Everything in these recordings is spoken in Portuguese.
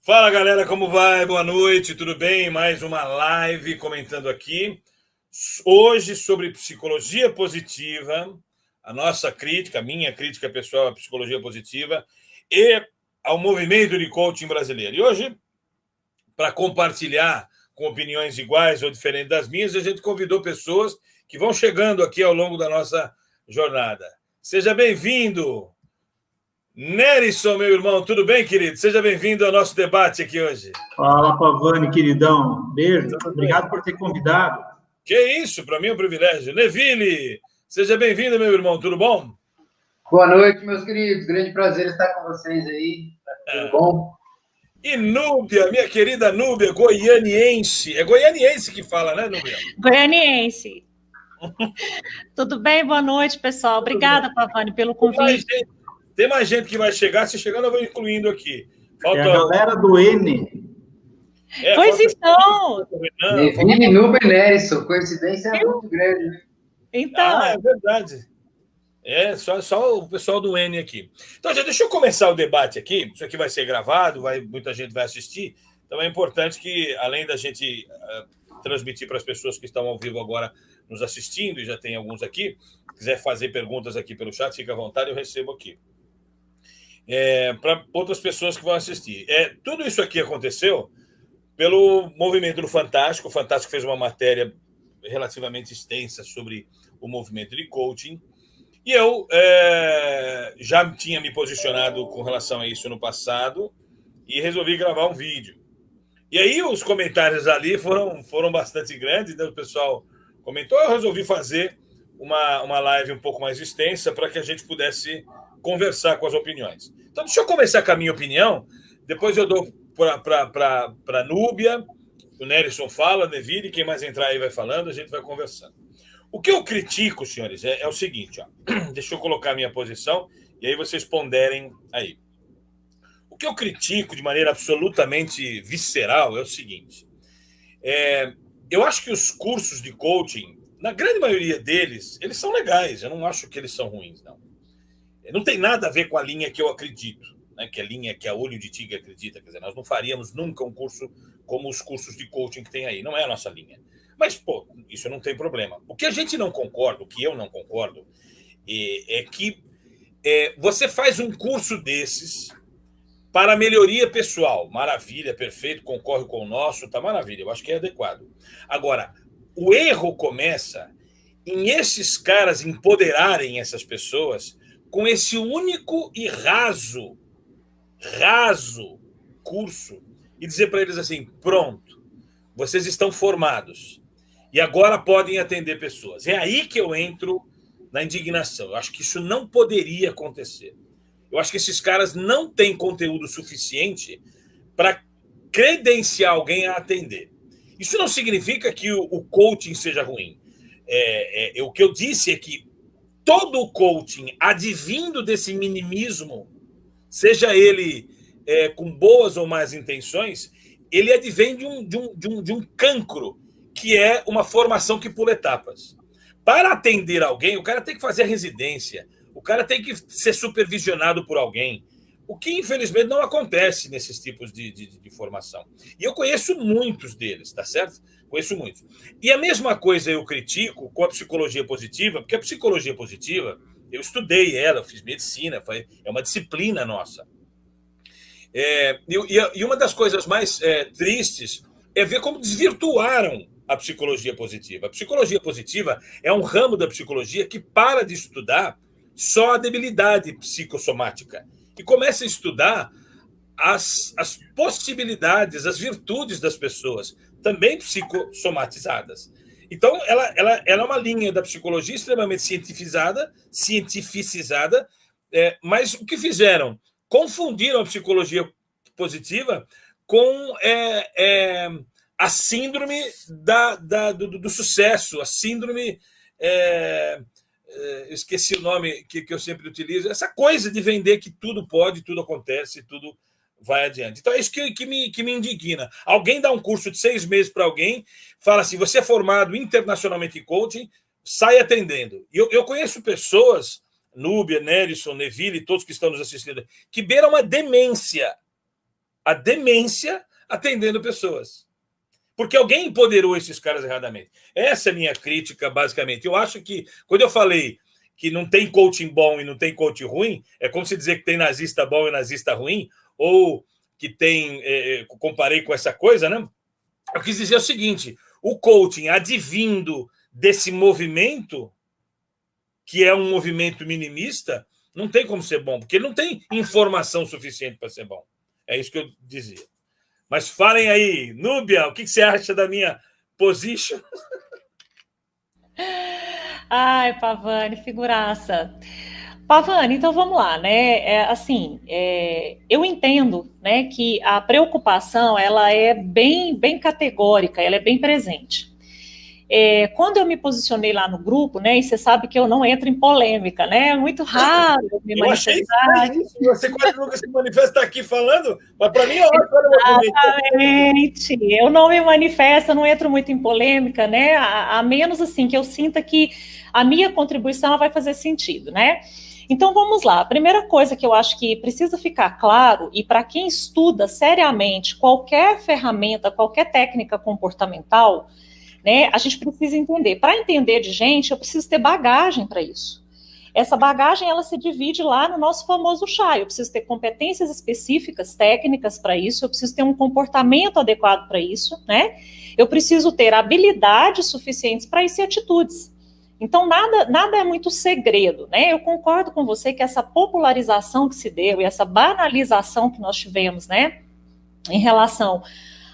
Fala galera, como vai? Boa noite, tudo bem? Mais uma live comentando aqui. Hoje sobre psicologia positiva, a nossa crítica, a minha crítica pessoal à psicologia positiva e ao movimento de coaching brasileiro. E hoje, para compartilhar com opiniões iguais ou diferentes das minhas, a gente convidou pessoas que vão chegando aqui ao longo da nossa jornada. Seja bem-vindo! Nerison, meu irmão, tudo bem, querido? Seja bem-vindo ao nosso debate aqui hoje. Fala, Pavani, queridão. Beijo. Obrigado por ter convidado. Que isso, para mim é um privilégio. Neville, seja bem-vindo, meu irmão, tudo bom? Boa noite, meus queridos. Grande prazer estar com vocês aí. Tudo bom? E Núbia, minha querida Núbia, goianiense. É goianiense que fala, né, Núbia? Goianiense. Tudo bem? Boa noite, pessoal. Obrigada, Pavani, pelo convite. Tem mais gente que vai chegar. Se chegar, eu vou incluindo aqui. Falta... É a galera do N. Pois então. Neville, Nubia e Nerison. Coincidência é muito grande, né? Então. É verdade. Só o pessoal do N aqui. Então, já deixa eu começar o debate aqui. Isso aqui vai ser gravado, muita gente vai assistir. Então, é importante que, além da gente transmitir para as pessoas que estão ao vivo agora nos assistindo, e já tem alguns aqui, quiser fazer perguntas aqui pelo chat, fica à vontade, eu recebo aqui. Para outras pessoas que vão assistir. Tudo isso aqui aconteceu pelo movimento do Fantástico. O Fantástico fez uma matéria relativamente extensa sobre o movimento de coaching. E eu já tinha me posicionado com relação a isso no passado e resolvi gravar um vídeo. E aí os comentários ali foram bastante grandes, né? O pessoal comentou, eu resolvi fazer uma live um pouco mais extensa para que a gente pudesse conversar com as opiniões. Então, deixa eu começar com a minha opinião, depois eu dou para a Núbia, o Nerison fala, Neville, quem mais entrar aí vai falando, a gente vai conversando. O que eu critico, senhores, é o seguinte, ó. Deixa eu colocar a minha posição e aí vocês ponderem aí. O que eu critico de maneira absolutamente visceral é o seguinte, eu acho que os cursos de coaching, na grande maioria deles, eles são legais, eu não acho que eles são ruins, não. Não tem nada a ver com a linha que eu acredito, né? Que é a linha que a Olho de Tigre acredita, quer dizer, nós não faríamos nunca um curso como os cursos de coaching que tem aí, não é a nossa linha. Mas, pô, isso não tem problema. O que a gente não concorda, o que eu não concordo, é que você faz um curso desses para melhoria pessoal. Maravilha, perfeito, concorre com o nosso, tá maravilha, eu acho que é adequado. Agora, o erro começa em esses caras empoderarem essas pessoas com esse único e raso curso e dizer para eles assim, pronto, vocês estão formados e agora podem atender pessoas. É aí que eu entro na indignação. Eu acho que isso não poderia acontecer. Eu acho que esses caras não têm conteúdo suficiente para credenciar alguém a atender. Isso não significa que o coaching seja ruim. O que eu disse é que todo o coaching advindo desse minimismo, seja ele com boas ou más intenções, ele advém de um cancro, que é uma formação que pula etapas. Para atender alguém, o cara tem que fazer a residência, o cara tem que ser supervisionado por alguém, o que infelizmente não acontece nesses tipos de formação. E eu conheço muitos deles, tá certo? Conheço muitos. E a mesma coisa eu critico com a psicologia positiva, porque a psicologia positiva, eu estudei ela, eu fiz medicina, é uma disciplina nossa. E uma das coisas mais tristes é ver como desvirtuaram a psicologia positiva. A psicologia positiva é um ramo da psicologia que para de estudar só a debilidade psicossomática e começa a estudar as possibilidades, as virtudes das pessoas, também psicossomatizadas. Então, ela é uma linha da psicologia extremamente cientificizada, mas o que fizeram? Confundiram a psicologia positiva com a síndrome do sucesso, a síndrome... esqueci o nome que eu sempre utilizo, essa coisa de vender que tudo pode, tudo acontece, tudo vai adiante. Então é isso que me indigna. Alguém dá um curso de 6 meses para alguém, fala assim, você é formado internacionalmente em coaching, sai atendendo. E eu conheço pessoas, Núbia, Nerison, Neville, todos que estão nos assistindo, que beiram uma demência a demência atendendo pessoas. Porque alguém empoderou esses caras erradamente. Essa é a minha crítica, basicamente. Eu acho que, quando eu falei que não tem coaching bom e não tem coaching ruim, é como se dizer que tem nazista bom e nazista ruim, ou que tem... comparei com essa coisa, né? Eu quis dizer o seguinte, o coaching advindo desse movimento, que é um movimento minimista, não tem como ser bom, porque não tem informação suficiente para ser bom. É isso que eu dizia. Mas falem aí, Núbia, o que você acha da minha position? Ai, Pavani, figuraça. Pavani, então vamos lá, né? Eu entendo, né, que a preocupação ela é bem categórica, ela é bem presente. Quando eu me posicionei lá no grupo, né, e você sabe que eu não entro em polêmica, né? É muito raro eu me manifestar. Você quase nunca se manifesta aqui falando, mas para mim é ótimo. Exatamente. Eu não me manifesto, eu não entro muito em polêmica, né? A menos assim que eu sinta que a minha contribuição vai fazer sentido, né? Então vamos lá. A primeira coisa que eu acho que precisa ficar claro, e para quem estuda seriamente qualquer ferramenta, qualquer técnica comportamental, né, a gente precisa entender. Para entender de gente, eu preciso ter bagagem para isso. Essa bagagem, ela se divide lá no nosso famoso chá. Eu preciso ter competências específicas, técnicas para isso, eu preciso ter um comportamento adequado para isso, né? Eu preciso ter habilidades suficientes para isso e atitudes. Então, nada é muito segredo, né? Eu concordo com você que essa popularização que se deu e essa banalização que nós tivemos, né, em relação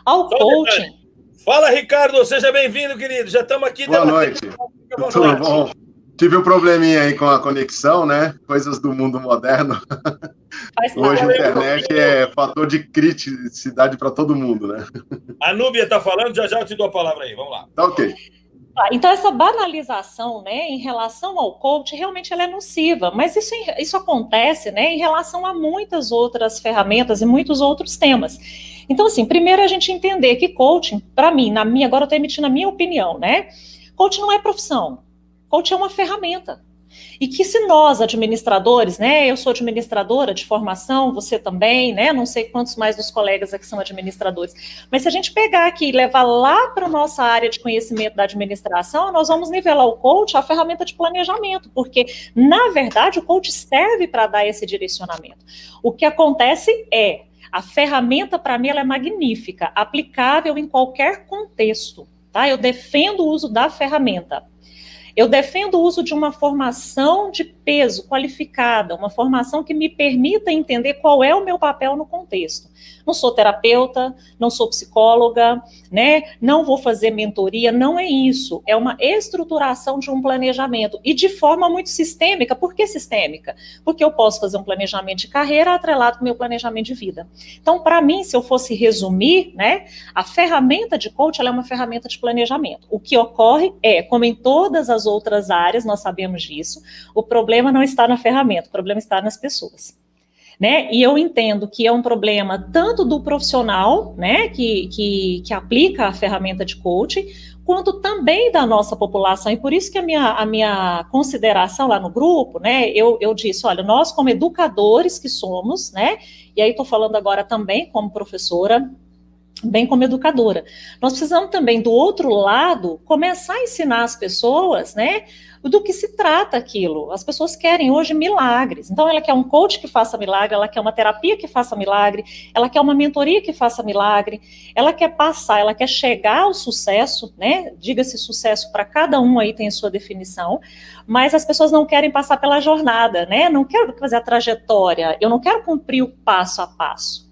ao coaching... Fala, Ricardo, seja bem-vindo, querido. Já estamos aqui. Boa noite. Tudo bom? Tive um probleminha aí com a conexão, né? Coisas do mundo moderno. Hoje a internet é fator de criticidade para todo mundo, né? A Núbia está falando, já eu te dou a palavra aí. Vamos lá. Tá ok. Então, essa banalização, né, em relação ao coach, realmente ela é nociva, mas isso acontece, né, em relação a muitas outras ferramentas e muitos outros temas. Então, assim, primeiro a gente entender que coaching, para mim, agora eu estou emitindo a minha opinião, né, coaching não é profissão, coaching é uma ferramenta. E que se nós, administradores, né, eu sou administradora de formação, você também, né, não sei quantos mais dos colegas aqui são administradores, mas se a gente pegar aqui e levar lá para a nossa área de conhecimento da administração, nós vamos nivelar o coach à ferramenta de planejamento, porque, na verdade, o coach serve para dar esse direcionamento. O que acontece é, a ferramenta, para mim, ela é magnífica, aplicável em qualquer contexto, tá? Eu defendo o uso da ferramenta. Eu defendo o uso de uma formação de peso qualificada, uma formação que me permita entender qual é o meu papel no contexto. Não sou terapeuta, não sou psicóloga, né? Não vou fazer mentoria, não é isso. É uma estruturação de um planejamento e de forma muito sistêmica. Por que sistêmica? Porque eu posso fazer um planejamento de carreira atrelado com o meu planejamento de vida. Então, para mim, se eu fosse resumir, né, a ferramenta de coach, ela é uma ferramenta de planejamento. O que ocorre é, como em todas as outras áreas, nós sabemos disso, o problema não está na ferramenta, o problema está nas pessoas. Né? E eu entendo que é um problema tanto do profissional, né, que aplica a ferramenta de coaching, quanto também da nossa população, e por isso que a minha consideração lá no grupo, né, eu disse, olha, nós como educadores que somos, né, e aí estou falando agora também como professora, bem como educadora, nós precisamos também, do outro lado, começar a ensinar as pessoas, né, do que se trata aquilo. As pessoas querem hoje milagres. Então, ela quer um coach que faça milagre, ela quer uma terapia que faça milagre, ela quer uma mentoria que faça milagre, ela quer passar, ela quer chegar ao sucesso, né? Diga-se sucesso para cada um aí tem a sua definição, mas as pessoas não querem passar pela jornada, né? Não quero fazer a trajetória, eu não quero cumprir o passo a passo.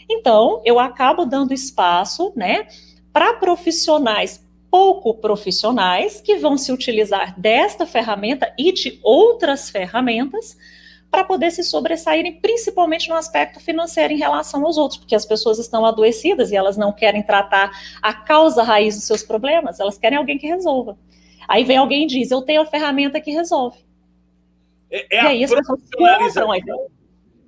Então, eu acabo dando espaço, né, para profissionais pouco profissionais que vão se utilizar desta ferramenta e de outras ferramentas para poder se sobressaírem, principalmente no aspecto financeiro em relação aos outros, porque as pessoas estão adoecidas e elas não querem tratar a causa raiz dos seus problemas, elas querem alguém que resolva. Aí vem alguém e diz, eu tenho a ferramenta que resolve. E aí as pessoas compram a ideia.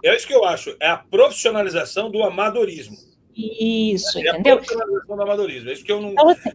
É isso que eu acho, é a profissionalização do amadorismo. Isso, entendeu? A profissionalização do amadorismo, é isso que eu não... Então, assim,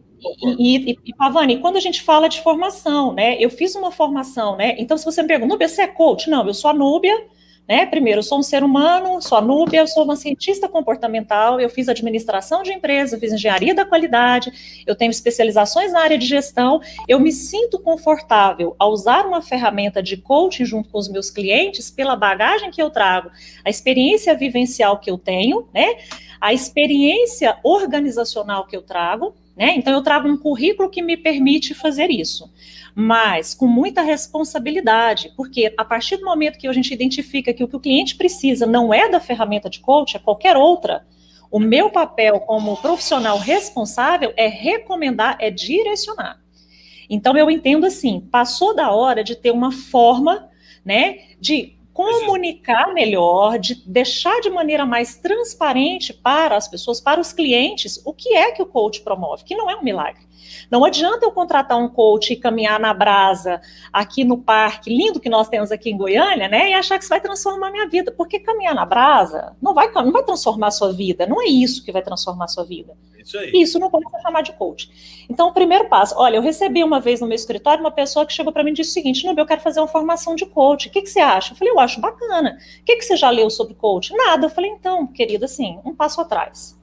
e Pavani, quando a gente fala de formação, né, eu fiz uma formação, né, então se você me pergunta, Núbia, você é coach? Não, eu sou a Núbia, né? Primeiro, eu sou um ser humano, sou a Núbia, eu sou uma cientista comportamental, eu fiz administração de empresa, eu fiz engenharia da qualidade, eu tenho especializações na área de gestão, eu me sinto confortável a usar uma ferramenta de coaching junto com os meus clientes pela bagagem que eu trago, a experiência vivencial que eu tenho, né? A experiência organizacional que eu trago, né? Então, eu trago um currículo que me permite fazer isso, mas com muita responsabilidade, porque a partir do momento que a gente identifica que o que o cliente precisa não é da ferramenta de coach, é qualquer outra, o meu papel como profissional responsável é recomendar, é direcionar. Então, eu entendo assim, passou da hora de ter uma forma, né, de comunicar melhor, de deixar de maneira mais transparente para as pessoas, para os clientes, o que é que o coach promove, que não é um milagre. Não adianta eu contratar um coach e caminhar na brasa aqui no parque lindo que nós temos aqui em Goiânia, né, e achar que isso vai transformar a minha vida, porque caminhar na brasa não vai transformar a sua vida, não é isso que vai transformar a sua vida. Isso não pode ser chamado de coach. Então, o primeiro passo, olha, eu recebi uma vez no meu escritório uma pessoa que chegou para mim e disse o seguinte: Núbia, eu quero fazer uma formação de coach, o que você acha? Eu falei, eu acho bacana. O que você já leu sobre coach? Nada. Eu falei, então, querida, assim, um passo atrás.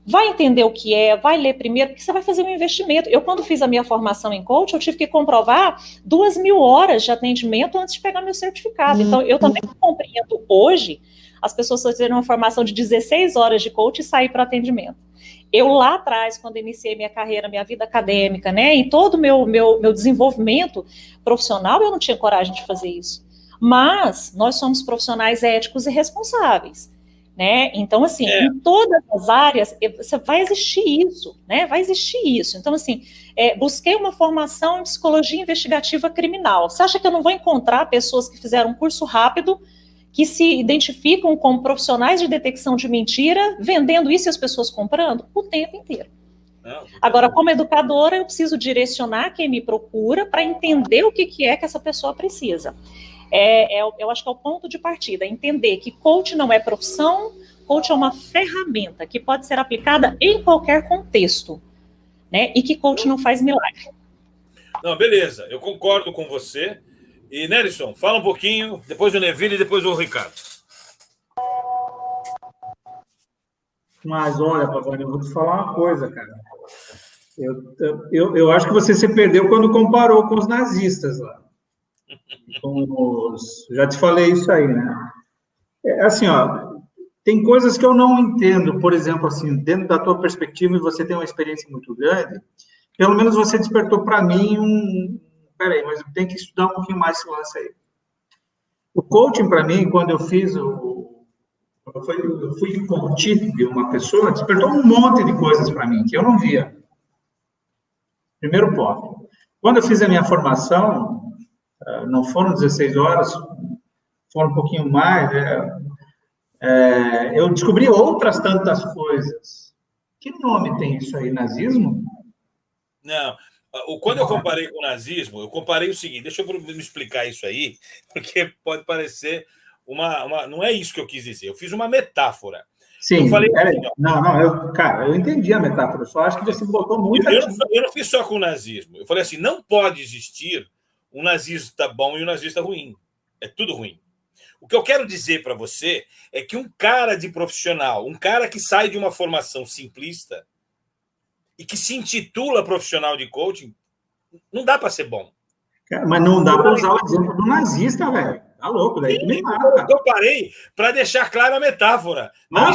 Vai entender o que é, vai ler primeiro, porque você vai fazer um investimento. Eu, quando fiz a minha formação em coach, eu tive que comprovar 2.000 horas de atendimento antes de pegar meu certificado. Então, eu também compreendo hoje as pessoas fazerem uma formação de 16 horas de coach e sair para atendimento. Eu lá atrás, quando iniciei minha carreira, minha vida acadêmica, né, e todo o meu desenvolvimento profissional, eu não tinha coragem de fazer isso. Mas nós somos profissionais éticos e responsáveis, né? Então, assim, em todas as áreas, vai existir isso, né? Vai existir isso. Então, assim, busquei uma formação em psicologia investigativa criminal. Você acha que eu não vou encontrar pessoas que fizeram um curso rápido, que se identificam como profissionais de detecção de mentira, vendendo isso e as pessoas comprando? O tempo inteiro. Agora, como educadora, eu preciso direcionar quem me procura para entender o que é que essa pessoa precisa. Eu acho que é o ponto de partida, entender que coach não é profissão, coach é uma ferramenta que pode ser aplicada em qualquer contexto, né? E que coach não faz milagre. Não, beleza, eu concordo com você. E, Nelson, fala um pouquinho, depois o Neville e depois o Ricardo. Mas, olha, Pavani, eu vou te falar uma coisa, cara. Eu acho que você se perdeu quando comparou com os nazistas lá. Já te falei isso aí, né? Assim, ó, tem coisas que eu não entendo, por exemplo, assim, dentro da tua perspectiva, e você tem uma experiência muito grande, pelo menos você despertou para mim peraí, mas eu tenho que estudar um pouquinho mais esse lance aí. O coaching, para mim, quando eu fiz eu fui coach de uma pessoa, despertou um monte de coisas para mim, que eu não via. Primeiro ponto. Quando eu fiz a minha formação, não foram 16 horas, foram um pouquinho mais, eu descobri outras tantas coisas. Que nome tem isso aí? Nazismo? Não. Quando eu comparei com o nazismo, eu comparei o seguinte, deixa eu me explicar isso aí, porque pode parecer não é isso que eu quis dizer, eu fiz uma metáfora. Sim, eu falei assim, eu entendi a metáfora, só acho que você botou muito eu não fiz só com o nazismo, eu falei assim, não pode existir um nazista bom e um nazista ruim, é tudo ruim. O que eu quero dizer para você é que um cara de profissional, um cara que sai de uma formação simplista, e que se intitula profissional de coaching, não dá para ser bom. Mas não dá para usar o exemplo do nazista, velho. Tá louco, daí me mata. Eu parei para deixar clara a metáfora. Não,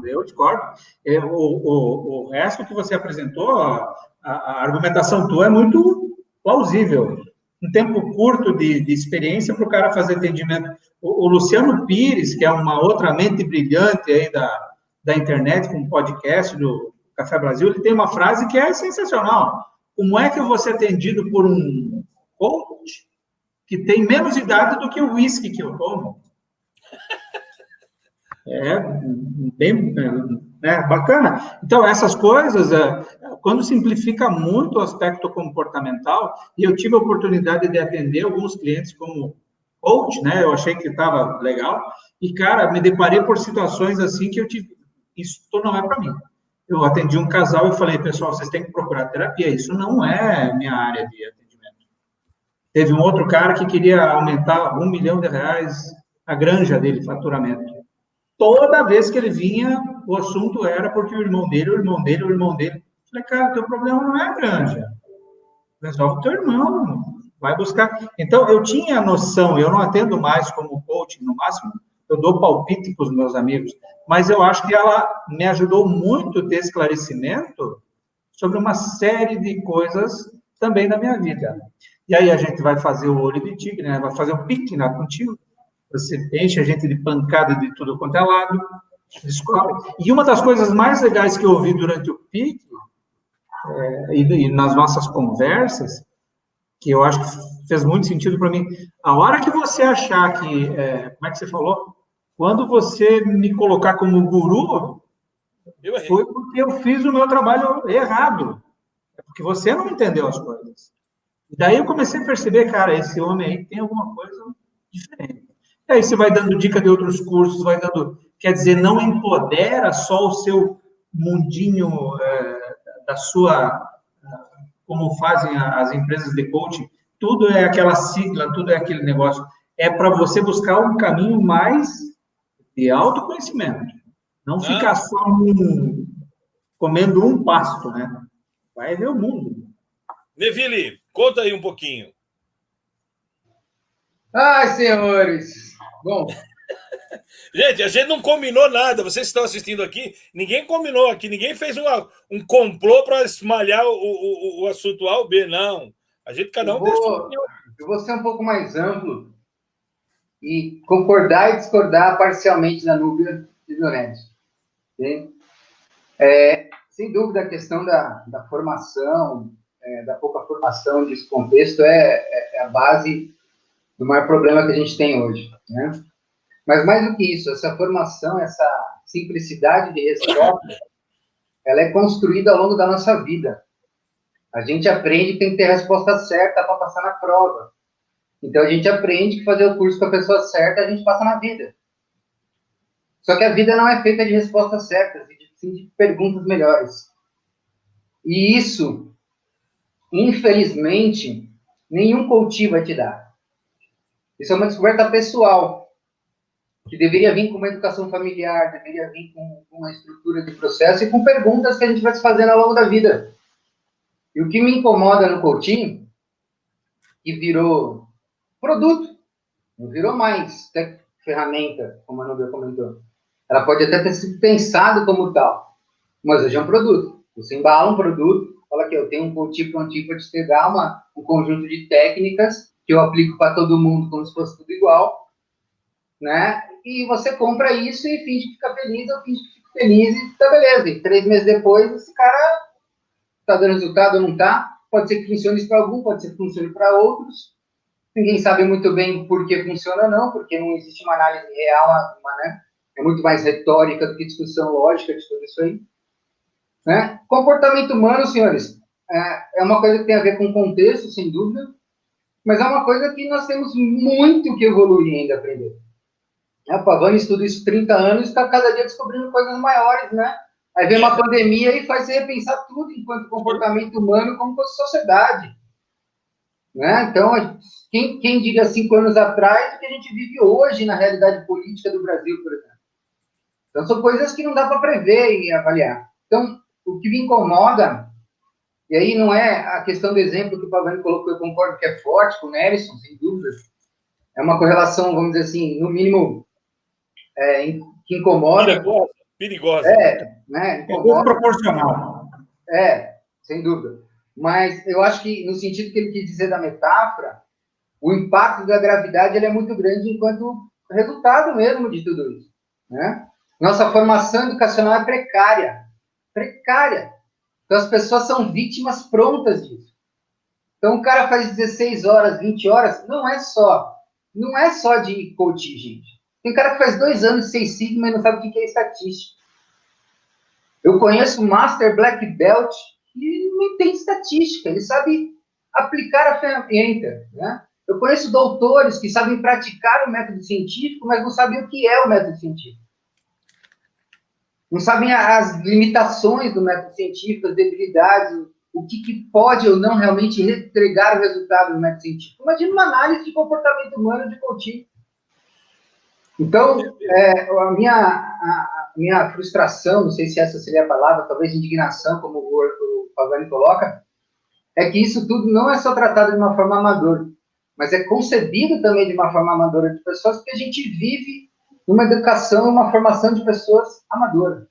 eu discordo. O resto que você apresentou, a argumentação tua é muito plausível. Um tempo curto de experiência para o cara fazer atendimento. O Luciano Pires, que é uma outra mente brilhante aí da internet, com um podcast do Café Brasil, ele tem uma frase que é sensacional. Como é que eu vou ser atendido por um coach que tem menos idade do que o uísque que eu tomo? Bem bacana. Então, essas coisas, quando simplifica muito o aspecto comportamental, e eu tive a oportunidade de atender alguns clientes como coach, né? Eu achei que estava legal, e, cara, me deparei por situações assim que eu tive... Isso não é para mim. Eu atendi um casal e falei, pessoal, vocês têm que procurar terapia. Isso não é minha área de atendimento. Teve um outro cara que queria aumentar R$1 milhão a granja dele, faturamento. Toda vez que ele vinha, o assunto era porque o irmão dele. Falei, cara, teu problema não é a granja. Resolve o teu irmão, vai buscar. Então, eu tinha a noção, eu não atendo mais como coach, no máximo, eu dou palpite para os meus amigos, mas eu acho que ela me ajudou muito a ter esclarecimento sobre uma série de coisas também na minha vida. E aí a gente vai fazer o olho de tigre, né? Vai fazer um pique lá contigo, você enche a gente de pancada de tudo quanto é lado, descobre. E uma das coisas mais legais que eu ouvi durante o pique, e nas nossas conversas, que eu acho que fez muito sentido para mim, a hora que você achar que, como é que você falou? Quando você me colocar como guru, foi porque eu fiz o meu trabalho errado, porque você não entendeu as coisas. E daí eu comecei a perceber, cara, esse homem aí tem alguma coisa diferente. E aí você vai dando dica de outros cursos, vai dando, quer dizer, não empodera só o seu mundinho da sua, como fazem as empresas de coaching, tudo é aquela sigla, tudo é aquele negócio. É para você buscar um caminho mais de autoconhecimento. Não ficar só comendo um pasto, né? Vai ver o mundo. Neville, conta aí um pouquinho. Ai, senhores. Bom. Gente, a gente não combinou nada. Vocês que estão assistindo aqui, ninguém combinou aqui, ninguém fez um complô para esmalhar o assunto A ou B, não. A gente, cada um eu vou ser um pouco mais amplo e concordar e discordar parcialmente da Núbia e do Neto. Sem dúvida, a questão da formação, da pouca formação desse contexto é a base do maior problema que a gente tem hoje, né? Mas mais do que isso, essa formação, essa simplicidade de resposta, ela é construída ao longo da nossa vida. A gente aprende que tem que ter a resposta certa para passar na prova. Então, a gente aprende que fazer o curso com a pessoa certa, a gente passa na vida. Só que a vida não é feita de respostas certas, sim de perguntas melhores. E isso, infelizmente, nenhum coach vai te dar. Isso é uma descoberta pessoal, que deveria vir com uma educação familiar, deveria vir com uma estrutura de processo e com perguntas que a gente vai se fazendo ao longo da vida. E o que me incomoda no coaching, que virou produto, não virou mais ferramenta, como a Nubia comentou. Ela pode até ter sido pensada como tal, mas hoje é um produto. Você embala um produto, fala que eu tenho um coaching prontinho para te entregar um conjunto de técnicas que eu aplico para todo mundo como se fosse tudo igual, né? E você compra isso e finge que fica feliz, eu finge que fico feliz e tá beleza. E 3 meses depois, esse cara tá dando resultado ou não tá. Pode ser que funcione para algum, pode ser que funcione para outros. Ninguém sabe muito bem por que funciona ou não, porque não existe uma análise real, né? É muito mais retórica do que discussão lógica de tudo isso aí. Né? Comportamento humano, senhores, é uma coisa que tem a ver com contexto, sem dúvida, mas é uma coisa que nós temos muito que evoluir ainda, aprender. A Pavani estuda isso 30 anos e está cada dia descobrindo coisas maiores, né? Aí vem uma pandemia e faz você repensar tudo enquanto comportamento humano como fosse sociedade. Né? Então, quem diria 5 anos atrás o que a gente vive hoje na realidade política do Brasil, por exemplo. Então, são coisas que não dá para prever e avaliar. Então, o que me incomoda, e aí não é a questão do exemplo que o Pavani colocou, eu concordo que é forte com o Nelson, sem dúvida, é uma correlação, vamos dizer assim, no mínimo, que incomoda. Perigosa. Né? Incomoda. É proporcional. Sem dúvida. Mas eu acho que, no sentido que ele quis dizer da metáfora, o impacto da gravidade ele é muito grande enquanto resultado mesmo de tudo isso. Né? Nossa formação educacional é precária. Então, as pessoas são vítimas prontas disso. Então, o cara faz 16 horas, 20 horas, não é só de coaching, gente. Tem cara que faz 2 anos de 6 Sigma e não sabe o que é estatística. Eu conheço um Master Black Belt que não tem estatística, ele sabe aplicar a ferramenta. Né? Eu conheço doutores que sabem praticar o método científico, mas não sabem o que é o método científico. Não sabem as limitações do método científico, as debilidades, o que pode ou não realmente entregar o resultado do método científico. Imagina uma análise de comportamento humano de coaching. Então, a minha frustração, não sei se essa seria a palavra, talvez indignação, como o Pavani coloca, é que isso tudo não é só tratado de uma forma amadora, mas é concebido também de uma forma amadora de pessoas, porque a gente vive uma educação, uma formação de pessoas amadoras.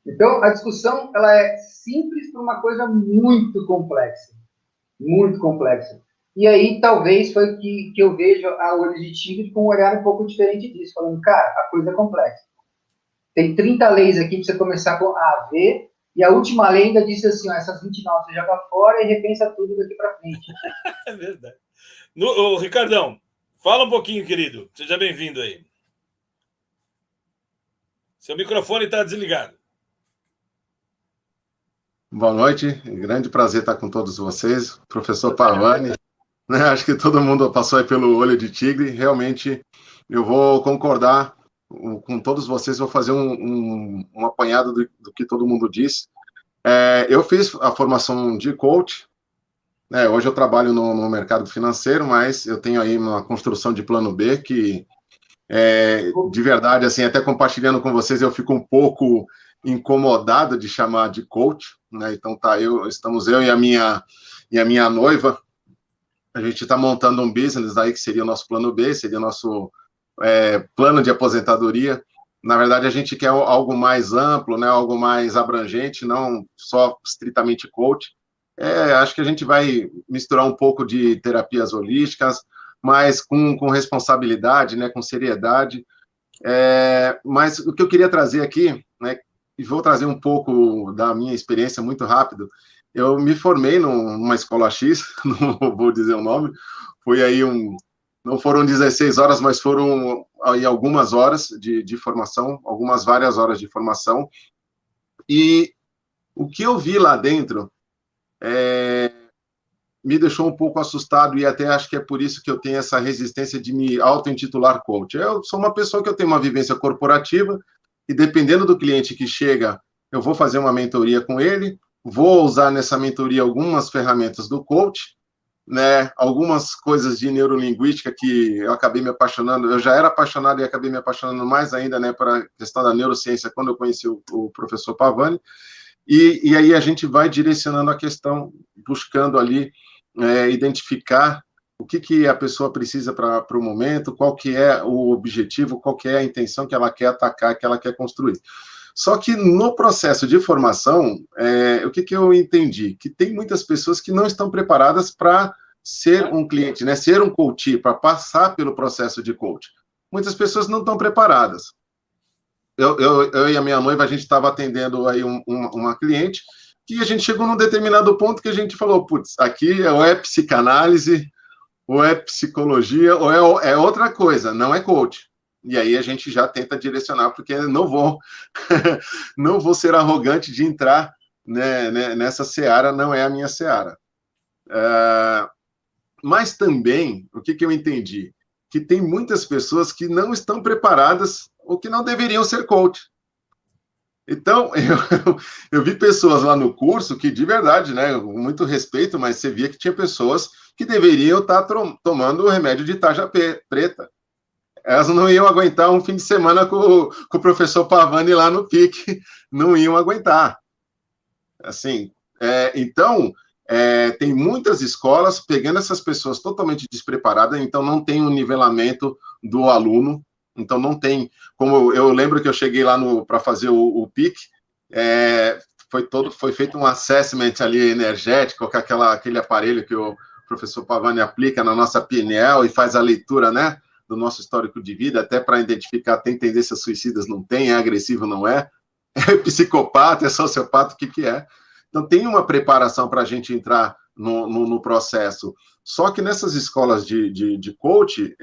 Então, a discussão ela é simples para uma coisa muito complexa. Muito complexa. E aí, talvez, foi que eu vejo a Olho de Tigre com um olhar um pouco diferente disso, falando, cara, a coisa é complexa. Tem 30 leis aqui para você começar a ver, e a última lei ainda disse assim, ó, essas 29 você joga fora e repensa tudo daqui para frente. É verdade. Ô, Ricardão, fala um pouquinho, querido. Seja bem-vindo aí. Seu microfone está desligado. Boa noite, grande prazer estar com todos vocês. Professor Pavani, né, acho que todo mundo passou aí pelo Olho de Tigre. Realmente, eu vou concordar com todos vocês, vou fazer um apanhado do que todo mundo disse. Eu fiz a formação de coach, né, hoje eu trabalho no mercado financeiro, mas eu tenho aí uma construção de plano B que, de verdade, assim, até compartilhando com vocês, eu fico um pouco incomodado de chamar de coach, né? Então estamos eu e a minha noiva, a gente está montando um business aí que seria o nosso plano B, seria o nosso plano de aposentadoria. Na verdade, a gente quer algo mais amplo, né? Algo mais abrangente, não só estritamente coach. Acho que a gente vai misturar um pouco de terapias holísticas, mas com responsabilidade, né? Com seriedade. Mas o que eu queria trazer aqui, né? E vou trazer um pouco da minha experiência muito rápido. Eu me formei numa escola X, não vou dizer o nome, foi aí não foram 16 horas, mas foram aí algumas horas de formação, várias horas de formação, e o que eu vi lá dentro me deixou um pouco assustado, e até acho que é por isso que eu tenho essa resistência de me auto-intitular coach. Eu sou uma pessoa que eu tenho uma vivência corporativa, e dependendo do cliente que chega, eu vou fazer uma mentoria com ele, vou usar nessa mentoria algumas ferramentas do coach, né, algumas coisas de neurolinguística que eu acabei me apaixonando, eu já era apaixonado e acabei me apaixonando mais ainda, né, para a questão da neurociência, quando eu conheci o professor Pavani, e aí a gente vai direcionando a questão, buscando ali identificar o que a pessoa precisa para o momento, qual que é o objetivo, qual que é a intenção que ela quer atacar, que ela quer construir. Só que no processo de formação, o que eu entendi? Que tem muitas pessoas que não estão preparadas para ser um cliente, né? Ser um coach, para passar pelo processo de coach. Muitas pessoas não estão preparadas. Eu e a minha noiva, a gente estava atendendo aí uma cliente, que a gente chegou num determinado ponto que a gente falou, putz, aqui ou é psicanálise, ou é psicologia, ou é outra coisa, não é coach. E aí a gente já tenta direcionar, porque não vou ser arrogante de entrar, né, nessa seara, não é a minha seara. Mas também, o que eu entendi? Que tem muitas pessoas que não estão preparadas ou que não deveriam ser coach. Então, eu vi pessoas lá no curso que, de verdade, né, com muito respeito, mas você via que tinha pessoas que deveriam estar tomando o remédio de tarja preta. Elas não iam aguentar um fim de semana com o professor Pavani lá no PIC, não iam aguentar. Assim, então, tem muitas escolas pegando essas pessoas totalmente despreparadas, então não tem um nivelamento do aluno, então não tem, como eu lembro que eu cheguei lá para fazer o PIC, foi feito um assessment ali energético, com aquele aparelho que o professor Pavani aplica na nossa pineal e faz a leitura, né, do nosso histórico de vida, até para identificar, tem tendências suicidas, não tem, é agressivo, não é psicopata, é sociopata, o que é. Então, tem uma preparação para a gente entrar no processo. Só que nessas escolas de coach,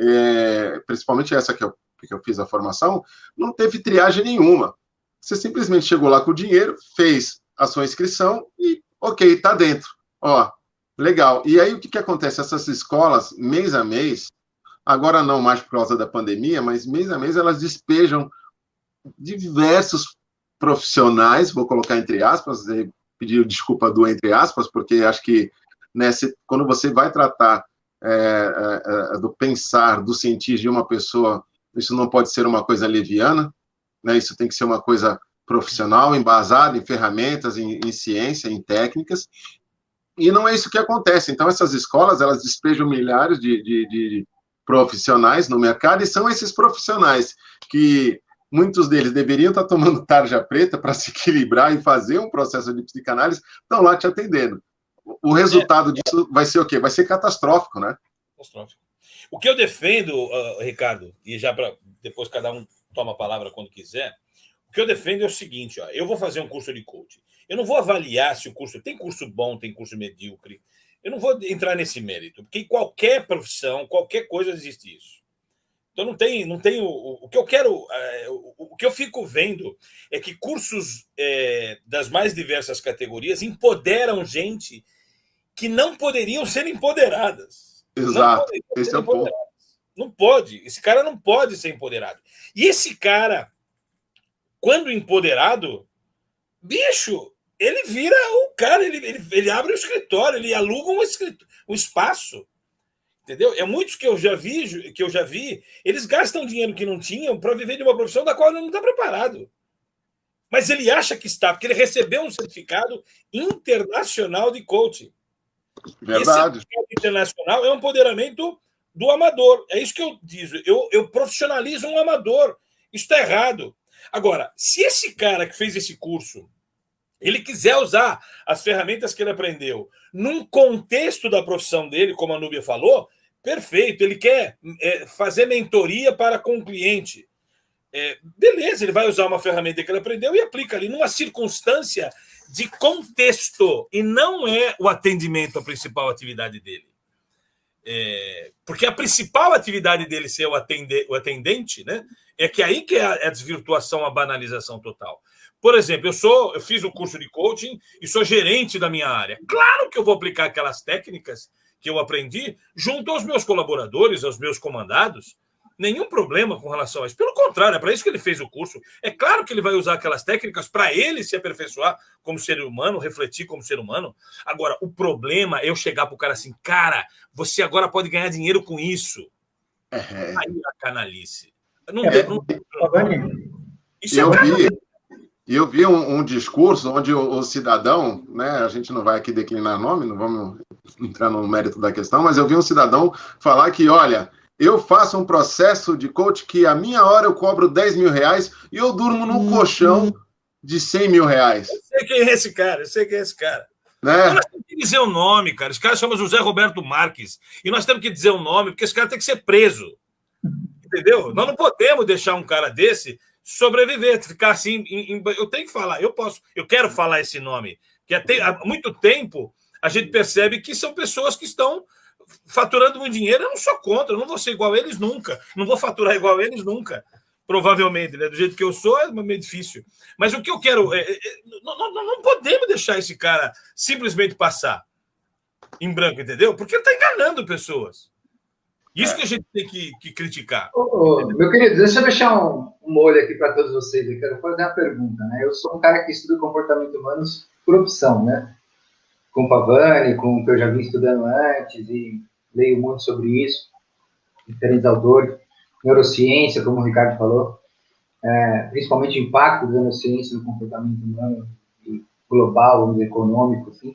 principalmente essa que eu fiz a formação, não teve triagem nenhuma. Você simplesmente chegou lá com o dinheiro, fez a sua inscrição e, ok, está dentro. Ó, legal. E aí, o que acontece? Essas escolas, mês a mês, agora não mais por causa da pandemia, mas mês a mês elas despejam diversos profissionais, vou colocar entre aspas, pedir desculpa do entre aspas, porque acho que, né, quando você vai tratar do pensar, do sentir de uma pessoa, isso não pode ser uma coisa leviana, né? Isso tem que ser uma coisa profissional, embasada em ferramentas, em ciência, em técnicas, e não é isso que acontece. Então, essas escolas, elas despejam milhares de profissionais no mercado, e são esses profissionais que muitos deles deveriam estar tomando tarja preta para se equilibrar e fazer um processo de psicanálise, estão lá te atendendo. O resultado disso vai ser o quê? Vai ser catastrófico, né? Catastrófico. O que eu defendo, Ricardo, e já para depois cada um toma a palavra quando quiser, o que eu defendo é o seguinte, ó, eu vou fazer um curso de coaching. Eu não vou avaliar se o curso... Tem curso bom, tem curso medíocre. Eu não vou entrar nesse mérito, porque em qualquer profissão, qualquer coisa existe isso. Então não tem o que eu quero... O que eu fico vendo é que cursos das mais diversas categorias empoderam gente que não poderiam ser empoderadas. Exato, esse é o ponto. Não pode, esse cara não pode ser empoderado. E esse cara, quando empoderado, bicho, ele vira o cara, ele abre o escritório, ele aluga um espaço. Entendeu? É muitos que eu já vi, eles gastam dinheiro que não tinham para viver de uma profissão da qual ele não está preparado. Mas ele acha que está, porque ele recebeu um certificado internacional de coaching. Verdade. Esse certificado internacional é um empoderamento do amador. É isso que eu digo. Eu profissionalizo um amador. Isso está errado. Agora, se esse cara que fez esse curso, ele quiser usar as ferramentas que ele aprendeu num contexto da profissão dele, como a Núbia falou, perfeito. Ele quer fazer mentoria para com o cliente. Beleza, ele vai usar uma ferramenta que ele aprendeu e aplica ali numa circunstância de contexto, e não é o atendimento a principal atividade dele. Porque a principal atividade dele ser o atendente, né, é que aí que é a desvirtuação, a banalização total. Por exemplo, eu fiz o curso de coaching e sou gerente da minha área. Claro que eu vou aplicar aquelas técnicas que eu aprendi junto aos meus colaboradores, aos meus comandados. Nenhum problema com relação a isso. Pelo contrário, é para isso que ele fez o curso. É claro que ele vai usar aquelas técnicas para ele se aperfeiçoar como ser humano, refletir como ser humano. Agora, o problema é eu chegar para o cara assim, cara, você agora pode ganhar dinheiro com isso. Aí a canalice. Eu vi um discurso onde o cidadão, né, a gente não vai aqui declinar nome, não vamos entrar no mérito da questão, mas eu vi um cidadão falar que, olha, eu faço um processo de coach que a minha hora eu cobro 10 mil reais e eu durmo num colchão de 100 mil reais. Eu sei quem é esse cara, Né? Nós temos que dizer o nome, cara. Esse cara chama José Roberto Marques. E nós temos que dizer o nome, porque esse cara tem que ser preso. Entendeu? Nós não podemos deixar um cara desse sobreviver, ficar assim. Eu tenho que falar, eu quero falar esse nome. Porque há muito tempo a gente percebe que são pessoas que estão faturando muito dinheiro. Eu não sou contra, eu não vou ser igual a eles nunca. Não vou faturar igual a eles nunca. Provavelmente, né? Do jeito que eu sou, é meio difícil. Mas o que eu quero não podemos deixar esse cara simplesmente passar em branco, entendeu? Porque ele está enganando pessoas. Isso que a gente tem que criticar. Meu querido, deixa eu deixar um molho aqui para todos vocês. Eu quero fazer uma pergunta, né? Eu sou um cara que estuda comportamento humano por opção, né? Com o Pavani, com o que eu já vim estudando antes, e leio muito sobre isso, diferentes autores, neurociência, como o Ricardo falou, principalmente o impacto da neurociência no comportamento humano, global, vamos dizer, econômico, assim.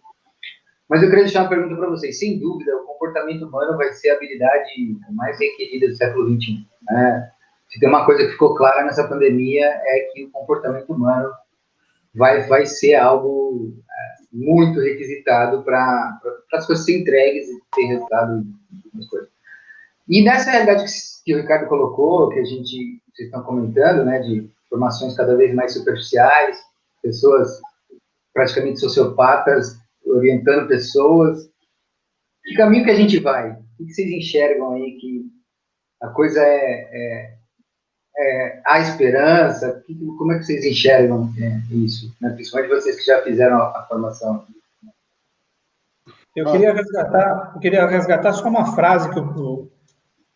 Mas eu queria deixar uma pergunta para vocês. Sem dúvida, o comportamento humano vai ser a habilidade mais requerida do século XXI. Né? Se tem uma coisa que ficou clara nessa pandemia é que o comportamento humano vai ser algo muito requisitado para as coisas serem entregues e ter resultado nas coisas. E nessa realidade que o Ricardo colocou, que vocês estão comentando, né, de formações cada vez mais superficiais, pessoas praticamente sociopatas orientando pessoas, que caminho que a gente vai? O que vocês enxergam aí que a coisa há esperança? Como é que vocês enxergam isso? Né? Principalmente vocês que já fizeram a formação. Eu queria resgatar só uma frase que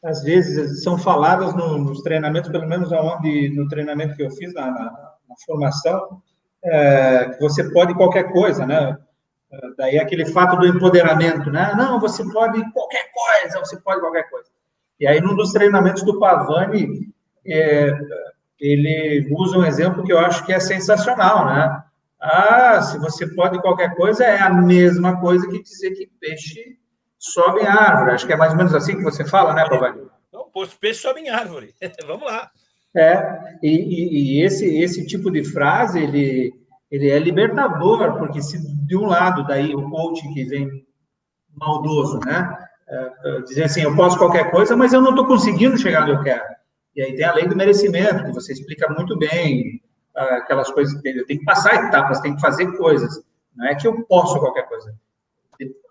às vezes são faladas nos treinamentos, pelo menos no treinamento que eu fiz na formação, que você pode qualquer coisa, né? Daí aquele fato do empoderamento, né? Não, você pode qualquer coisa, você pode qualquer coisa. E aí, num dos treinamentos do Pavani, ele usa um exemplo que eu acho que é sensacional, né? Ah, se você pode qualquer coisa, é a mesma coisa que dizer que peixe sobe em árvore. Acho que é mais ou menos assim que você fala, né, Pavani? Não, peixe sobe em árvore. Vamos lá. E esse tipo de frase, ele é libertador, porque se de um lado, daí, o coach que vem maldoso, né? Dizer assim, eu posso qualquer coisa, mas eu não estou conseguindo chegar onde eu quero. E aí tem a lei do merecimento, que você explica muito bem, aquelas coisas que eu tenho que passar etapas, tem que fazer coisas. Não é que eu posso qualquer coisa.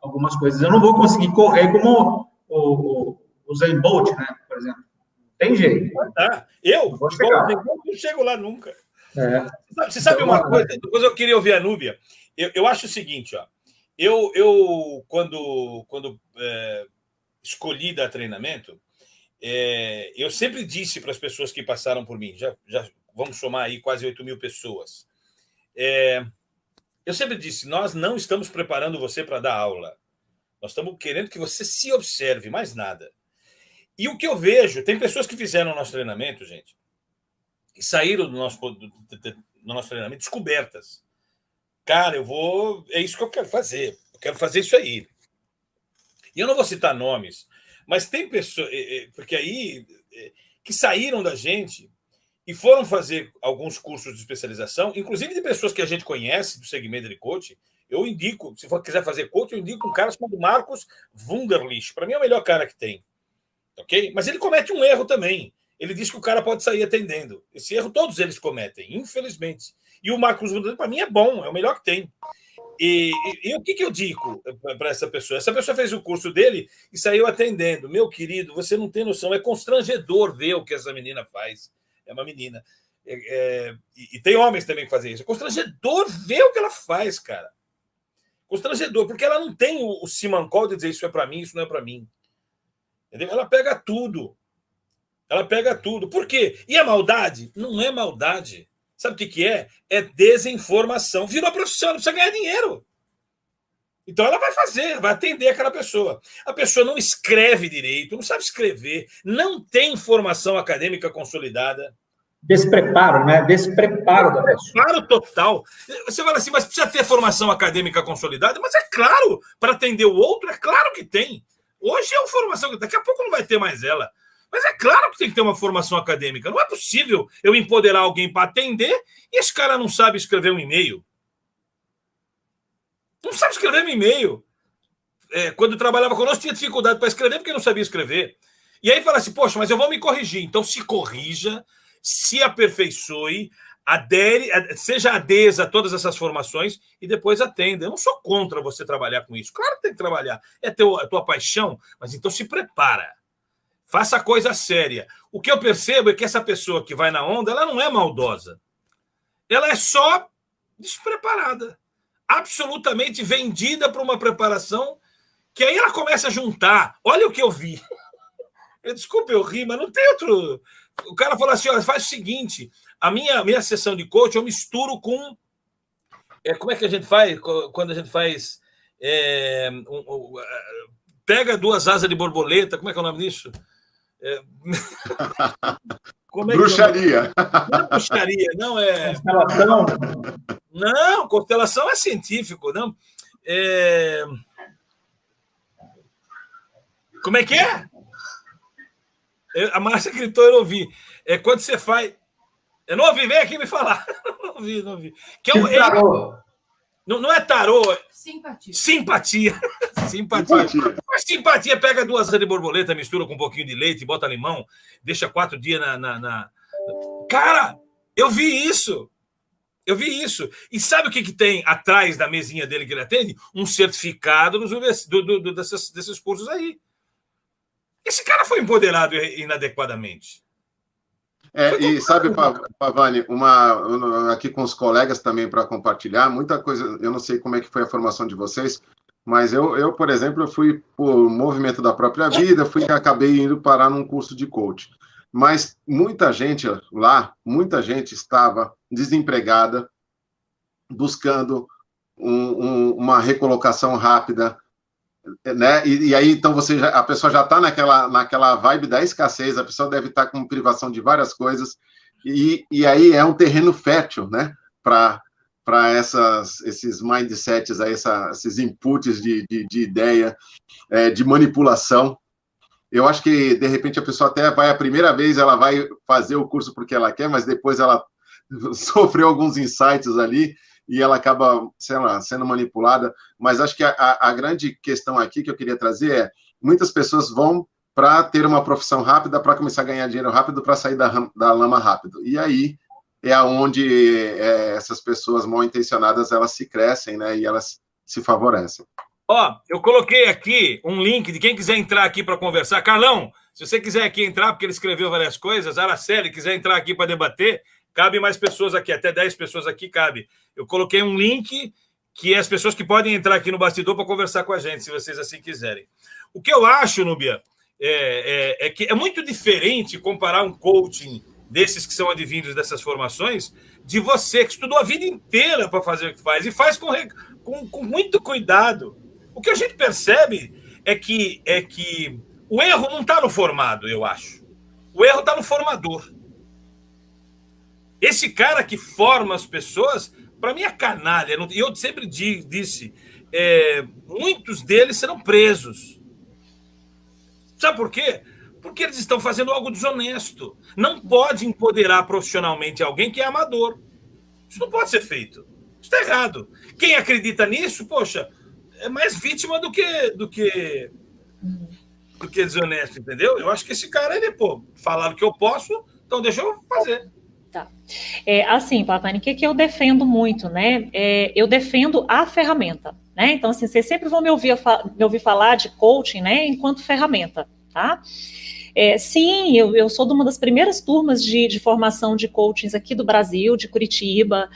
Algumas coisas eu não vou conseguir correr como o Usain Bolt, né? Por exemplo. Tem jeito. Eu não chego lá nunca. Você sabe uma coisa? Depois eu queria ouvir a Núbia. Eu acho o seguinte, ó. Eu quando escolhi dar treinamento, eu sempre disse para as pessoas que passaram por mim, já vamos somar aí quase 8.000 pessoas. Eu sempre disse, nós não estamos preparando você para dar aula. Nós estamos querendo que você se observe, mais nada. E o que eu vejo, tem pessoas que fizeram o nosso treinamento, gente, e saíram do nosso treinamento descobertas. Cara, é isso que eu quero fazer. Eu quero fazer isso aí. E eu não vou citar nomes, mas tem pessoas, porque aí, que saíram da gente e foram fazer alguns cursos de especialização, inclusive de pessoas que a gente conhece do segmento de coaching. Eu indico, se for quiser fazer coaching, eu indico um cara chamado Marcos Wunderlich. Para mim é o melhor cara que tem. Ok? Mas ele comete um erro também. Ele diz que o cara pode sair atendendo. Esse erro todos eles cometem, infelizmente. E o Marcos Wunderlich, para mim, é bom, é o melhor que tem. E o que eu digo para essa pessoa? Essa pessoa fez o curso dele e saiu atendendo. Meu querido, você não tem noção. É constrangedor ver o que essa menina faz. É uma menina. E tem homens também que fazem isso. É constrangedor ver o que ela faz, cara. Constrangedor, porque ela não tem o simancol de dizer isso é para mim, isso não é para mim. Entendeu? Ela pega tudo. Ela pega tudo. Por quê? E a maldade? Não é maldade. Sabe o que é? É desinformação. Virou profissão, não precisa ganhar dinheiro. Então ela vai fazer, vai atender aquela pessoa. A pessoa não escreve direito, não sabe escrever, não tem formação acadêmica consolidada. Despreparo, né? Despreparo da pessoa. Despreparo total. Você fala assim, mas precisa ter formação acadêmica consolidada? Mas é claro, para atender o outro, é claro que tem. Hoje é uma formação, daqui a pouco não vai ter mais ela. Mas é claro que tem que ter uma formação acadêmica. Não é possível eu empoderar alguém para atender e esse cara não sabe escrever um e-mail. Não sabe escrever um e-mail. Quando trabalhava conosco, tinha dificuldade para escrever porque não sabia escrever. E aí fala assim, poxa, mas eu vou me corrigir. Então se corrija, se aperfeiçoe, seja adesa a todas essas formações e depois atenda. Eu não sou contra você trabalhar com isso. Claro que tem que trabalhar. É a tua paixão, mas então se prepara. Faça coisa séria. O que eu percebo é que essa pessoa que vai na onda, ela não é maldosa. Ela é só despreparada. Absolutamente vendida para uma preparação que aí ela começa a juntar. Olha o que eu vi. Desculpa, eu ri, mas não tem outro... O cara falou assim, olha, faz o seguinte, a minha sessão de coach eu misturo com... como é que a gente faz quando a gente faz... pega 2 asas de borboleta, como é que é o nome disso? Bruxaria. Não é bruxaria, não é... Constelação? Não, constelação é científico, não. Como é que é? A Márcia gritou, eu não ouvi. Quando você faz... Eu não ouvi, vem aqui me falar. Não ouvi. Que não é tarô. Simpatia. Mas simpatia pega 2 asas de borboleta, mistura com um pouquinho de leite, bota limão, deixa 4 dias na... Cara, eu vi isso. E sabe o que tem atrás da mesinha dele que ele atende? Um certificado desses cursos aí. Esse cara foi empoderado inadequadamente. E sabe, Pavani, aqui com os colegas também para compartilhar, muita coisa, eu não sei como é que foi a formação de vocês, mas eu por exemplo, eu fui por movimento da própria vida, acabei indo parar num curso de coach. Mas muita gente estava desempregada, buscando uma recolocação rápida, né? E aí, então, a pessoa já está naquela vibe da escassez, a pessoa deve estar com privação de várias coisas, e aí é um terreno fértil, né? Para esses mindsets, esses inputs de ideia, de manipulação. Eu acho que, de repente, a pessoa até vai, a primeira vez, ela vai fazer o curso porque ela quer, mas depois ela sofreu alguns insights ali e ela acaba, sei lá, sendo manipulada. Mas acho que a grande questão aqui que eu queria trazer é: muitas pessoas vão para ter uma profissão rápida, para começar a ganhar dinheiro rápido, para sair da lama rápido. E aí é onde essas pessoas mal intencionadas, elas se crescem, né? E elas se favorecem. Eu coloquei aqui um link de quem quiser entrar aqui para conversar. Carlão, se você quiser aqui entrar, porque ele escreveu várias coisas, Araceli, quiser entrar aqui para debater, cabe mais pessoas aqui, até 10 pessoas aqui cabe. Eu coloquei um link que é as pessoas que podem entrar aqui no bastidor para conversar com a gente, se vocês assim quiserem. O que eu acho, Núbia, é que é muito diferente comparar um coaching desses que são advindos dessas formações, de você que estudou a vida inteira para fazer o que faz, e faz com muito cuidado. O que a gente percebe é que o erro não está no formado, eu acho. O erro está no formador. Esse cara que forma as pessoas, para mim, é canalha. E eu sempre disse, muitos deles serão presos. Sabe por quê? Porque eles estão fazendo algo desonesto. Não pode empoderar profissionalmente alguém que é amador. Isso não pode ser feito. Isso está errado. Quem acredita nisso, poxa, é mais vítima do que desonesto, entendeu? Eu acho que esse cara, falaram que eu posso, então deixa eu fazer. Tá. Assim, Pavani, o que eu defendo muito, né? Eu defendo a ferramenta, né? Então, assim, vocês sempre vão me ouvir falar de coaching, né, enquanto ferramenta, tá? Sim, eu sou de uma das primeiras turmas de formação de coachings aqui do Brasil, de Curitiba.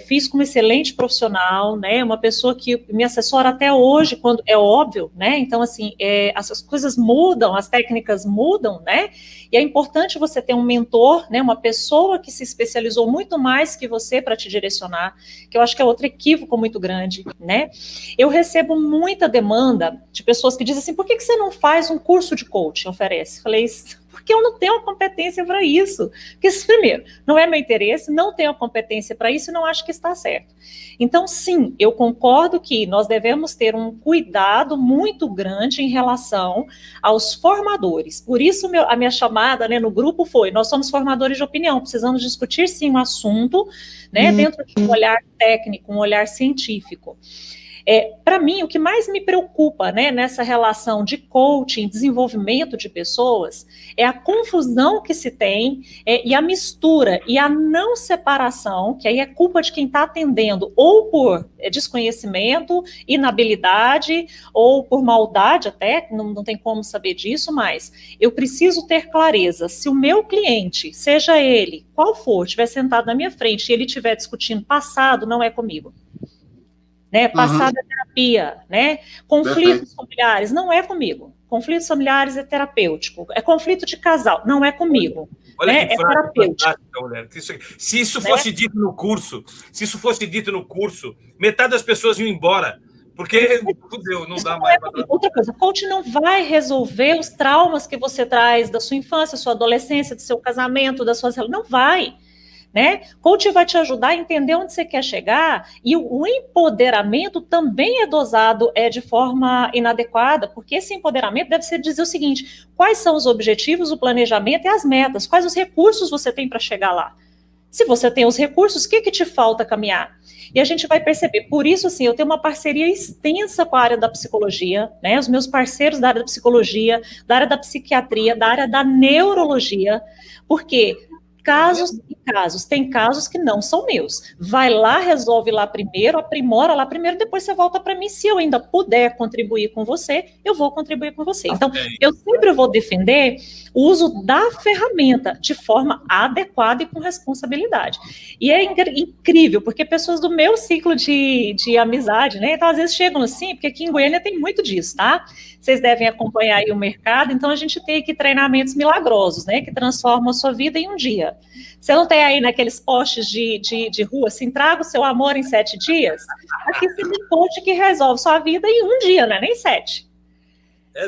Fiz como excelente profissional, né, uma pessoa que me assessora até hoje, quando é óbvio, né, então assim, as coisas mudam, as técnicas mudam, né, e é importante você ter um mentor, né, uma pessoa que se especializou muito mais que você para te direcionar, que eu acho que é outro equívoco muito grande, né. Eu recebo muita demanda de pessoas que dizem assim: por que você não faz um curso de coaching, oferece? Falei: porque eu não tenho a competência para isso. Porque, primeiro, não é meu interesse, não tenho a competência para isso e não acho que está certo. Então, sim, eu concordo que nós devemos ter um cuidado muito grande em relação aos formadores. Por isso, a minha chamada, né, no grupo foi: nós somos formadores de opinião, precisamos discutir, sim, um assunto, né, dentro de um olhar técnico, um olhar científico. Para mim, o que mais me preocupa, né, nessa relação de coaching, desenvolvimento de pessoas, é a confusão que se tem e a mistura e a não separação, que aí é culpa de quem está atendendo, ou por desconhecimento, inabilidade, ou por maldade até, não tem como saber disso, mas eu preciso ter clareza. Se o meu cliente, seja ele, qual for, estiver sentado na minha frente e ele estiver discutindo passado, não é comigo. Né, passado é terapia, né? Conflitos familiares, não é comigo. Conflitos familiares é terapêutico. É conflito de casal, não é comigo. Olha, né? É terapêutico. Mulher. Se isso fosse dito no curso, metade das pessoas iam embora. Porque, não dá mais. Outra coisa, o coach não vai resolver os traumas que você traz da sua infância, sua adolescência, do seu casamento, das suas relações. Não vai. Né? Coach vai te ajudar a entender onde você quer chegar, e o empoderamento também é dosado de forma inadequada, porque esse empoderamento deve ser dizer o seguinte: quais são os objetivos, o planejamento e as metas, quais os recursos você tem para chegar lá. Se você tem os recursos, o que te falta caminhar? E a gente vai perceber, por isso, assim, eu tenho uma parceria extensa com a área da psicologia, né? Os meus parceiros da área da psicologia, da área da psiquiatria, da área da neurologia, porque tem casos que não são meus. Vai lá, resolve lá primeiro, aprimora lá primeiro, depois você volta para mim. Se eu ainda puder contribuir com você, eu vou contribuir com você. Então, eu sempre vou defender o uso da ferramenta de forma adequada e com responsabilidade. E é incrível, porque pessoas do meu ciclo de amizade, né? Então, às vezes chegam assim, porque aqui em Goiânia tem muito disso, tá? Vocês devem acompanhar aí o mercado, então a gente tem aqui treinamentos milagrosos, né? Que transformam a sua vida em um dia. terapeuta? Você não tem aí naqueles posts de rua, assim, traga o seu amor em 7 dias? Aqui você tem coach que resolve sua vida em 1 dia, né? Nem 7.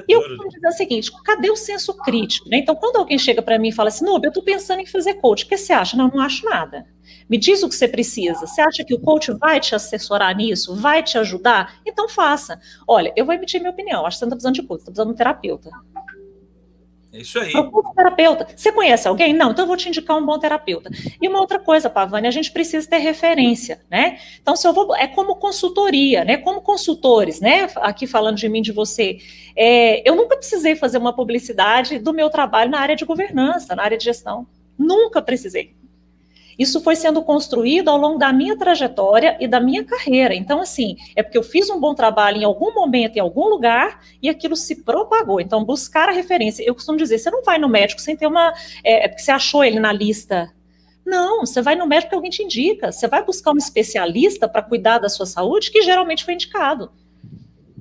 E eu vou dizer o seguinte, cadê o senso crítico? Né? Então, quando alguém chega para mim e fala assim, Nubia, eu estou pensando em fazer coach, o que você acha? Não, eu não acho nada. Me diz o que você precisa. Você acha que o coach vai te assessorar nisso? Vai te ajudar? Então faça. Olha, eu vou emitir minha opinião. Acho que você não está precisando de coach, está precisando de um terapeuta. É isso aí. Procura um terapeuta. Você conhece alguém? Não, então eu vou te indicar um bom terapeuta. E uma outra coisa, Pavani, a gente precisa ter referência, né? Então, se eu vou, é como consultoria, né? Como consultores, né? Aqui falando de mim, de você. Eu nunca precisei fazer uma publicidade do meu trabalho na área de governança, na área de gestão. Nunca precisei. Isso foi sendo construído ao longo da minha trajetória e da minha carreira. Então, assim, é porque eu fiz um bom trabalho em algum momento, em algum lugar, e aquilo se propagou. Então, buscar a referência. Eu costumo dizer, você não vai no médico sem ter uma... porque você achou ele na lista. Não, você vai no médico porque alguém te indica. Você vai buscar um especialista para cuidar da sua saúde, que geralmente foi indicado.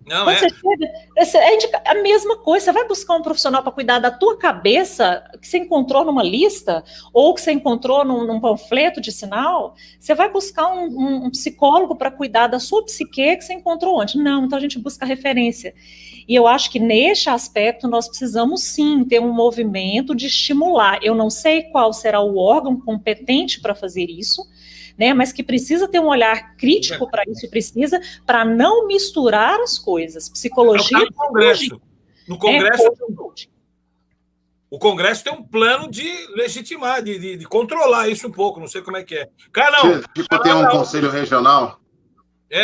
Não, quando você chega, a mesma coisa, você vai buscar um profissional para cuidar da tua cabeça, que você encontrou numa lista, ou que você encontrou num panfleto de sinal, você vai buscar um psicólogo para cuidar da sua psique que você encontrou antes. Não, então a gente busca referência. E eu acho que neste aspecto nós precisamos sim ter um movimento de estimular. Eu não sei qual será o órgão competente para fazer isso, né, mas que precisa ter um olhar crítico para isso, precisa, para não misturar as coisas. Psicologia... No Congresso. No Congresso, o Congresso tem um plano de legitimar, de controlar isso um pouco, não sei como é que é. Carlão... Tipo, tem um conselho regional?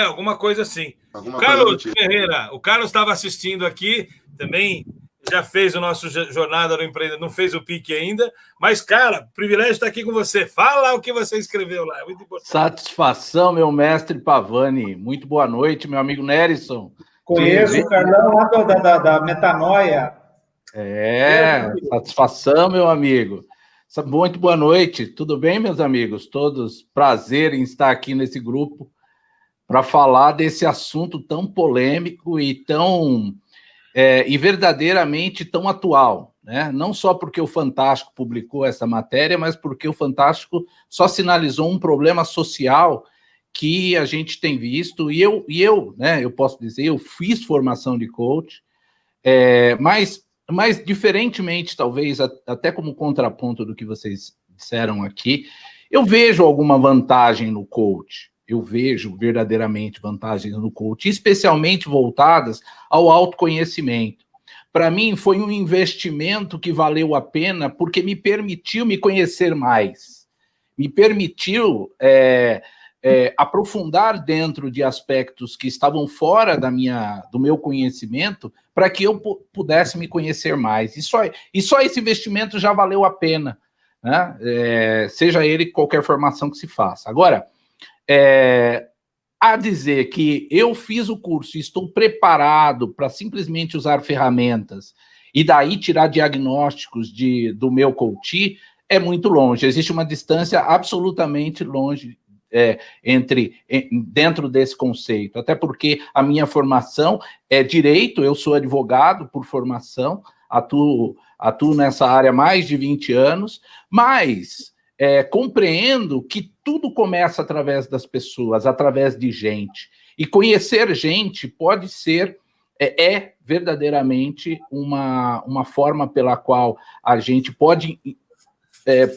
Alguma coisa assim. Carlos Ferreira, o Carlos estava assistindo aqui, também já fez o nosso Jornada do Empreendedor, não fez o pique ainda, mas, cara, privilégio estar aqui com você. Fala o que você escreveu lá, é muito importante. Satisfação, meu mestre Pavani. Muito boa noite, meu amigo Nerison. Conheço o Carlão lá da Metanoia. Satisfação, meu amigo. Muito boa noite. Tudo bem, meus amigos? Todos, prazer em estar aqui nesse grupo para falar desse assunto tão polêmico e tão... e verdadeiramente tão atual, né? Não só porque o Fantástico publicou essa matéria, mas porque o Fantástico só sinalizou um problema social que a gente tem visto, e eu, né, eu posso dizer, eu fiz formação de coach, mas diferentemente, talvez, até como contraponto do que vocês disseram aqui, eu vejo alguma vantagem no coach. Eu vejo verdadeiramente vantagens no coach, especialmente voltadas ao autoconhecimento. Para mim, foi um investimento que valeu a pena porque me permitiu me conhecer mais, me permitiu aprofundar dentro de aspectos que estavam fora do meu conhecimento para que eu pudesse me conhecer mais. E só esse investimento já valeu a pena, né? Seja ele qualquer formação que se faça. Agora, a dizer que eu fiz o curso e estou preparado para simplesmente usar ferramentas e daí tirar diagnósticos do meu coach é muito longe. Existe uma distância absolutamente longe dentro desse conceito, até porque a minha formação é direito, eu sou advogado por formação, atuo nessa área há mais de 20 anos, mas compreendo que tudo começa através das pessoas, através de gente. E conhecer gente pode ser, verdadeiramente uma forma pela qual a gente pode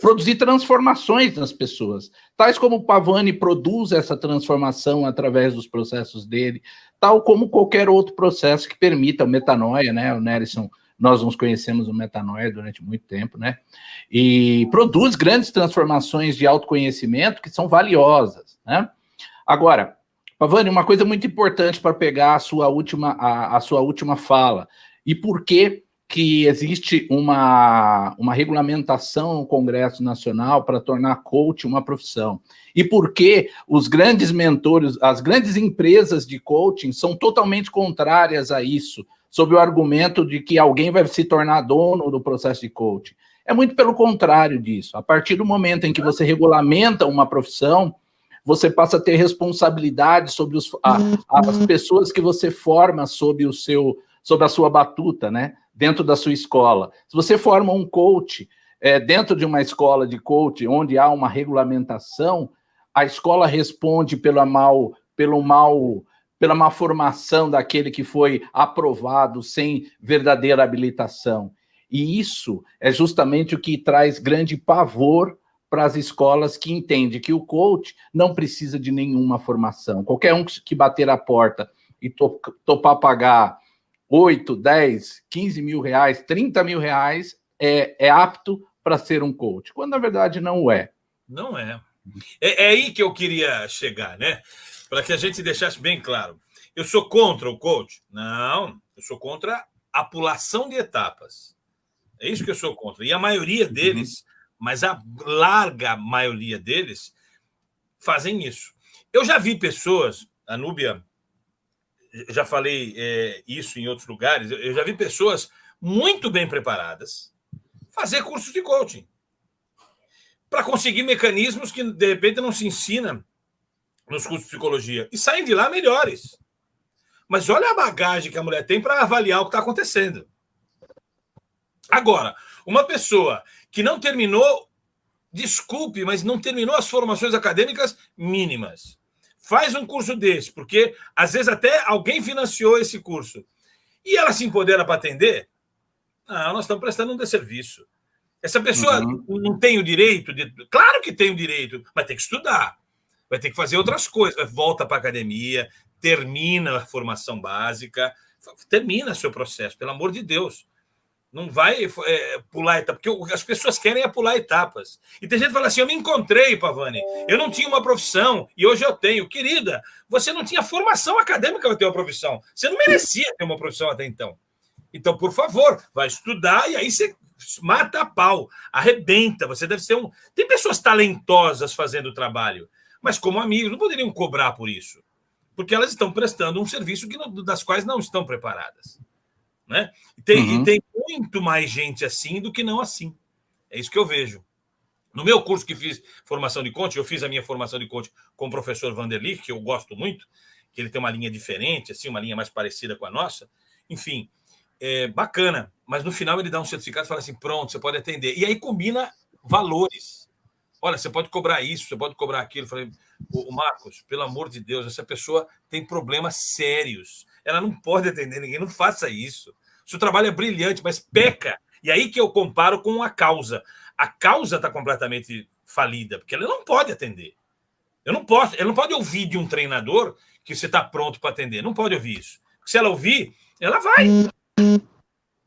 produzir transformações nas pessoas. Tais como o Pavani produz essa transformação através dos processos dele, tal como qualquer outro processo que permita o metanoia, né? O Nerison, nós nos conhecemos no Metanoia durante muito tempo, né? E produz grandes transformações de autoconhecimento que são valiosas, né? Agora, Pavani, uma coisa muito importante para pegar a sua última fala. E por que existe uma regulamentação no Congresso Nacional para tornar coach uma profissão? E por que os grandes mentores, as grandes empresas de coaching são totalmente contrárias a isso, sob o argumento de que alguém vai se tornar dono do processo de coaching? É muito pelo contrário disso. A partir do momento em que você regulamenta uma profissão, você passa a ter responsabilidade sobre as pessoas que você forma sob a sua batuta, né? Dentro da sua escola. Se você forma um coach, dentro de uma escola de coaching, onde há uma regulamentação, a escola responde pela má formação daquele que foi aprovado sem verdadeira habilitação. E isso é justamente o que traz grande pavor para as escolas que entendem que o coach não precisa de nenhuma formação. Qualquer um que bater a porta e topar pagar 8, 10, 15 mil reais, 30 mil reais, é apto para ser um coach, quando na verdade não é. Não é. É aí que eu queria chegar, né? Para que a gente deixasse bem claro. Eu sou contra o coach? Não, eu sou contra a pulação de etapas. É isso que eu sou contra. E a maioria deles, mas a larga maioria deles, fazem isso. Eu já vi pessoas, a Núbia, já falei isso em outros lugares, eu já vi pessoas muito bem preparadas fazer cursos de coaching para conseguir mecanismos que, de repente, não se ensina nos cursos de psicologia e saem de lá melhores. Mas olha a bagagem que a mulher tem para avaliar o que está acontecendo. Agora, uma pessoa que não terminou, desculpe, mas não terminou as formações acadêmicas mínimas, faz um curso desse, porque às vezes até alguém financiou esse curso, e ela se empodera para atender, nós estamos prestando um desserviço. Essa pessoa não tem o direito de... Claro que tem o direito, mas tem que estudar, vai ter que fazer outras coisas, volta para a academia, termina a formação básica, termina seu processo, pelo amor de Deus. Não vai pular etapas, porque as pessoas querem pular etapas. E tem gente que fala assim, eu me encontrei, Pavani, eu não tinha uma profissão e hoje eu tenho. Querida, você não tinha formação acadêmica para ter uma profissão. Você não merecia ter uma profissão até então. Então, por favor, vai estudar e aí você mata a pau, arrebenta. Você deve ser um... Tem pessoas talentosas fazendo o trabalho, mas como amigos não poderiam cobrar por isso, porque elas estão prestando um serviço das quais não estão preparadas. Né? E tem muito mais gente assim do que não assim. É isso que eu vejo. No meu curso que fiz formação de coaching, eu fiz a minha formação de coaching com o professor Vanderlich, que eu gosto muito, que ele tem uma linha diferente, assim, uma linha mais parecida com a nossa. Enfim, é bacana. Mas no final ele dá um certificado e fala assim, pronto, você pode atender. E aí combina valores. Olha, você pode cobrar isso, você pode cobrar aquilo. Eu falei, Marcos, pelo amor de Deus, essa pessoa tem problemas sérios. Ela não pode atender ninguém, não faça isso. Seu trabalho é brilhante, mas peca. E aí que eu comparo com a causa. A causa está completamente falida, porque ela não pode atender. Ela não pode ouvir de um treinador que você está pronto para atender. Não pode ouvir isso. Porque se ela ouvir, ela vai.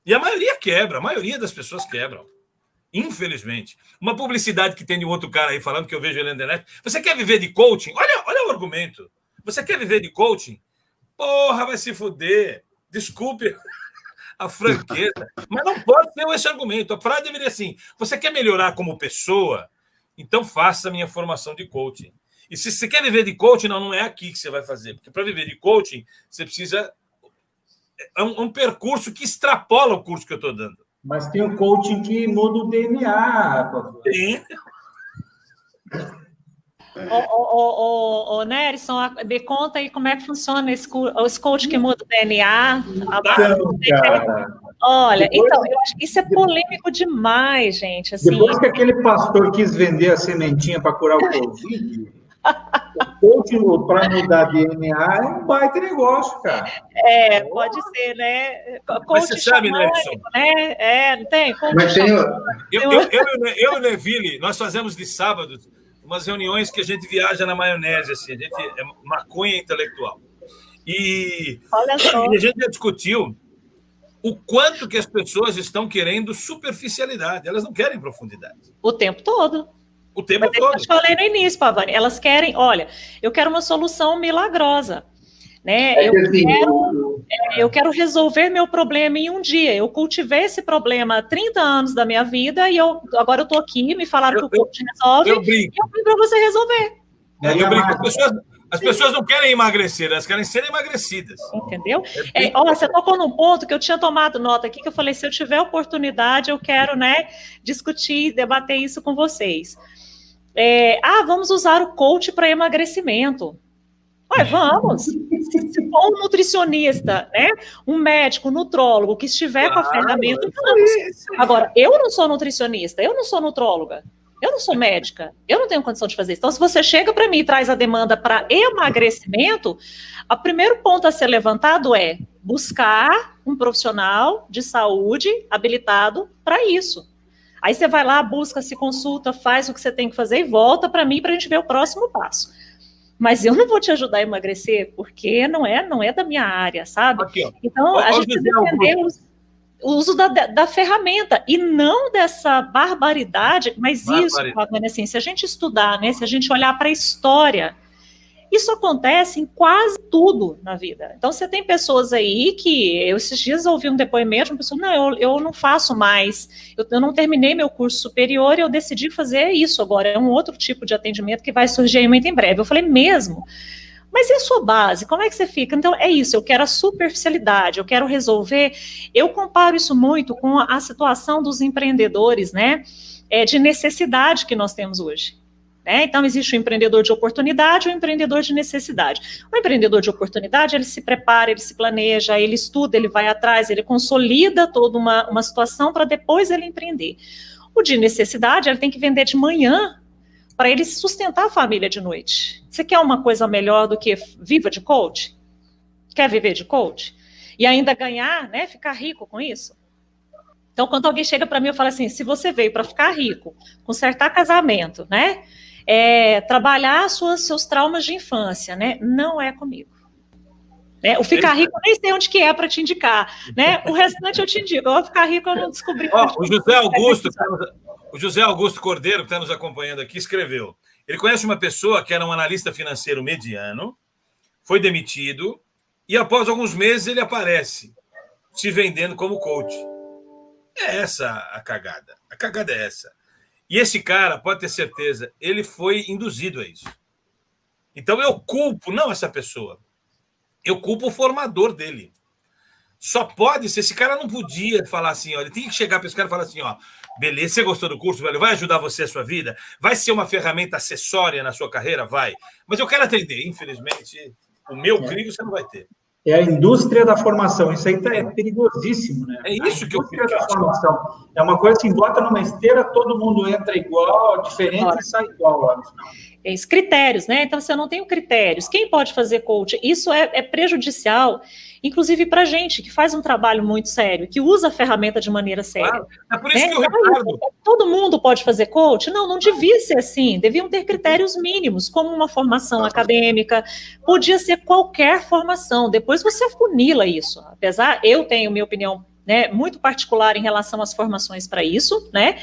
E a maioria quebra, a maioria das pessoas quebram. Infelizmente. Uma publicidade que tem de um outro cara aí falando, que eu vejo ele na internet. Você quer viver de coaching? Olha o argumento. Você quer viver de coaching? Porra, vai se fuder. Desculpe a franqueza, mas não pode ter esse argumento. A frase deveria ser assim, você quer melhorar como pessoa? Então faça a minha formação de coaching. E se você quer viver de coaching, não é aqui que você vai fazer, porque para viver de coaching, você precisa... É um percurso que extrapola o curso que eu estou dando. Mas tem o coaching que muda o DNA. Tem. Nerison, me conta aí como é que funciona esse coach que muda o DNA. Olha, então, eu acho que isso é polêmico demais, gente. Assim, depois que aquele pastor quis vender a sementinha para curar o Covid, o coaching para mudar DNA é um baita negócio, cara. Pode ser, né? Mas você sabe, Nelson? Né? Não tem? Mas tem... Eu e o Neville, nós fazemos de sábado umas reuniões que a gente viaja na maionese, assim, a gente é maconha intelectual. E a gente já discutiu o quanto que as pessoas estão querendo superficialidade, elas não querem profundidade. O tempo todo. O tempo todo. Eu falei no início, Pavani, elas querem, olha, eu quero uma solução milagrosa. Né? Eu quero resolver meu problema em um dia. Eu cultivei esse problema há 30 anos da minha vida e agora eu estou aqui, me falaram que o coach resolve, e eu vim para você resolver. Eu brinco. As pessoas não querem emagrecer, elas querem ser emagrecidas. Entendeu? Olha, você tocou num ponto que eu tinha tomado nota aqui, que eu falei, se eu tiver oportunidade, eu quero, né, discutir, debater isso com vocês. Vamos usar o coach para emagrecimento. Vamos. Se for um nutricionista, né, um médico, um nutrólogo que estiver com a ferramenta, vamos. Agora, eu não sou nutricionista, eu não sou nutróloga, eu não sou médica, eu não tenho condição de fazer isso. Então, se você chega para mim e traz a demanda para emagrecimento, o primeiro ponto a ser levantado é buscar um profissional de saúde habilitado para isso. Aí você vai lá, busca, se consulta, faz o que você tem que fazer e volta para mim para a gente ver o próximo passo. Mas eu não vou te ajudar a emagrecer, porque não é da minha área, sabe? Aqui, então, a gente precisa entender o uso da ferramenta, e não dessa barbaridade, mas isso, assim, se a gente estudar, né, se a gente olhar para a história, isso acontece em quase tudo na vida. Então, você tem pessoas aí que, eu esses dias ouvi um depoimento de uma pessoa, não, eu não faço mais, eu não terminei meu curso superior e eu decidi fazer isso agora, é um outro tipo de atendimento que vai surgir aí muito em breve. Eu falei, mesmo? Mas e a sua base? Como é que você fica? Então, é isso, eu quero a superficialidade, eu quero resolver. Eu comparo isso muito com a situação dos empreendedores, né, de necessidade que nós temos hoje. Então, existe o empreendedor de oportunidade e o empreendedor de necessidade. O empreendedor de oportunidade, ele se prepara, ele se planeja, ele estuda, ele vai atrás, ele consolida toda uma situação para depois ele empreender. O de necessidade, ele tem que vender de manhã para ele sustentar a família de noite. Você quer uma coisa melhor do que viva de coach? Quer viver de coach? E ainda ganhar, né, ficar rico com isso? Então, quando alguém chega para mim e fala assim, se você veio para ficar rico, consertar casamento, né, trabalhar seus traumas de infância, né, não é comigo. O ficar rico, eu nem sei onde que é para te indicar, né? O restante eu te indico. Eu vou ficar rico, eu não descobri. O José Augusto Cordeiro, que está nos acompanhando aqui, escreveu. Ele conhece uma pessoa que era um analista financeiro mediano, foi demitido, e após alguns meses ele aparece se vendendo como coach. É essa a cagada. A cagada é essa. E esse cara, pode ter certeza, ele foi induzido a isso. Então eu culpo, não essa pessoa, eu culpo o formador dele. Só pode ser, esse cara não podia falar assim, ó, ele tem que chegar para esse cara e falar assim, ó, beleza, você gostou do curso, velho, vai ajudar você a sua vida? Vai ser uma ferramenta acessória na sua carreira? Vai. Mas eu quero atender, infelizmente, o meu crivo você não vai ter. É a indústria da formação, isso aí é perigosíssimo, né? É isso que eu fico. Da formação. É uma coisa assim, bota numa esteira, todo mundo entra igual, diferente e sai igual lá no final. Critérios, né? Então, se eu não tenho critérios, quem pode fazer coach? Isso é prejudicial, inclusive para a gente que faz um trabalho muito sério, que usa a ferramenta de maneira séria. Claro. É por isso que o Ricardo... Todo mundo pode fazer coach? Não devia ser assim. Deviam ter critérios mínimos, como uma formação acadêmica, podia ser qualquer formação. Depois você afunila isso. Apesar, eu tenho minha opinião, né, muito particular em relação às formações para isso, né?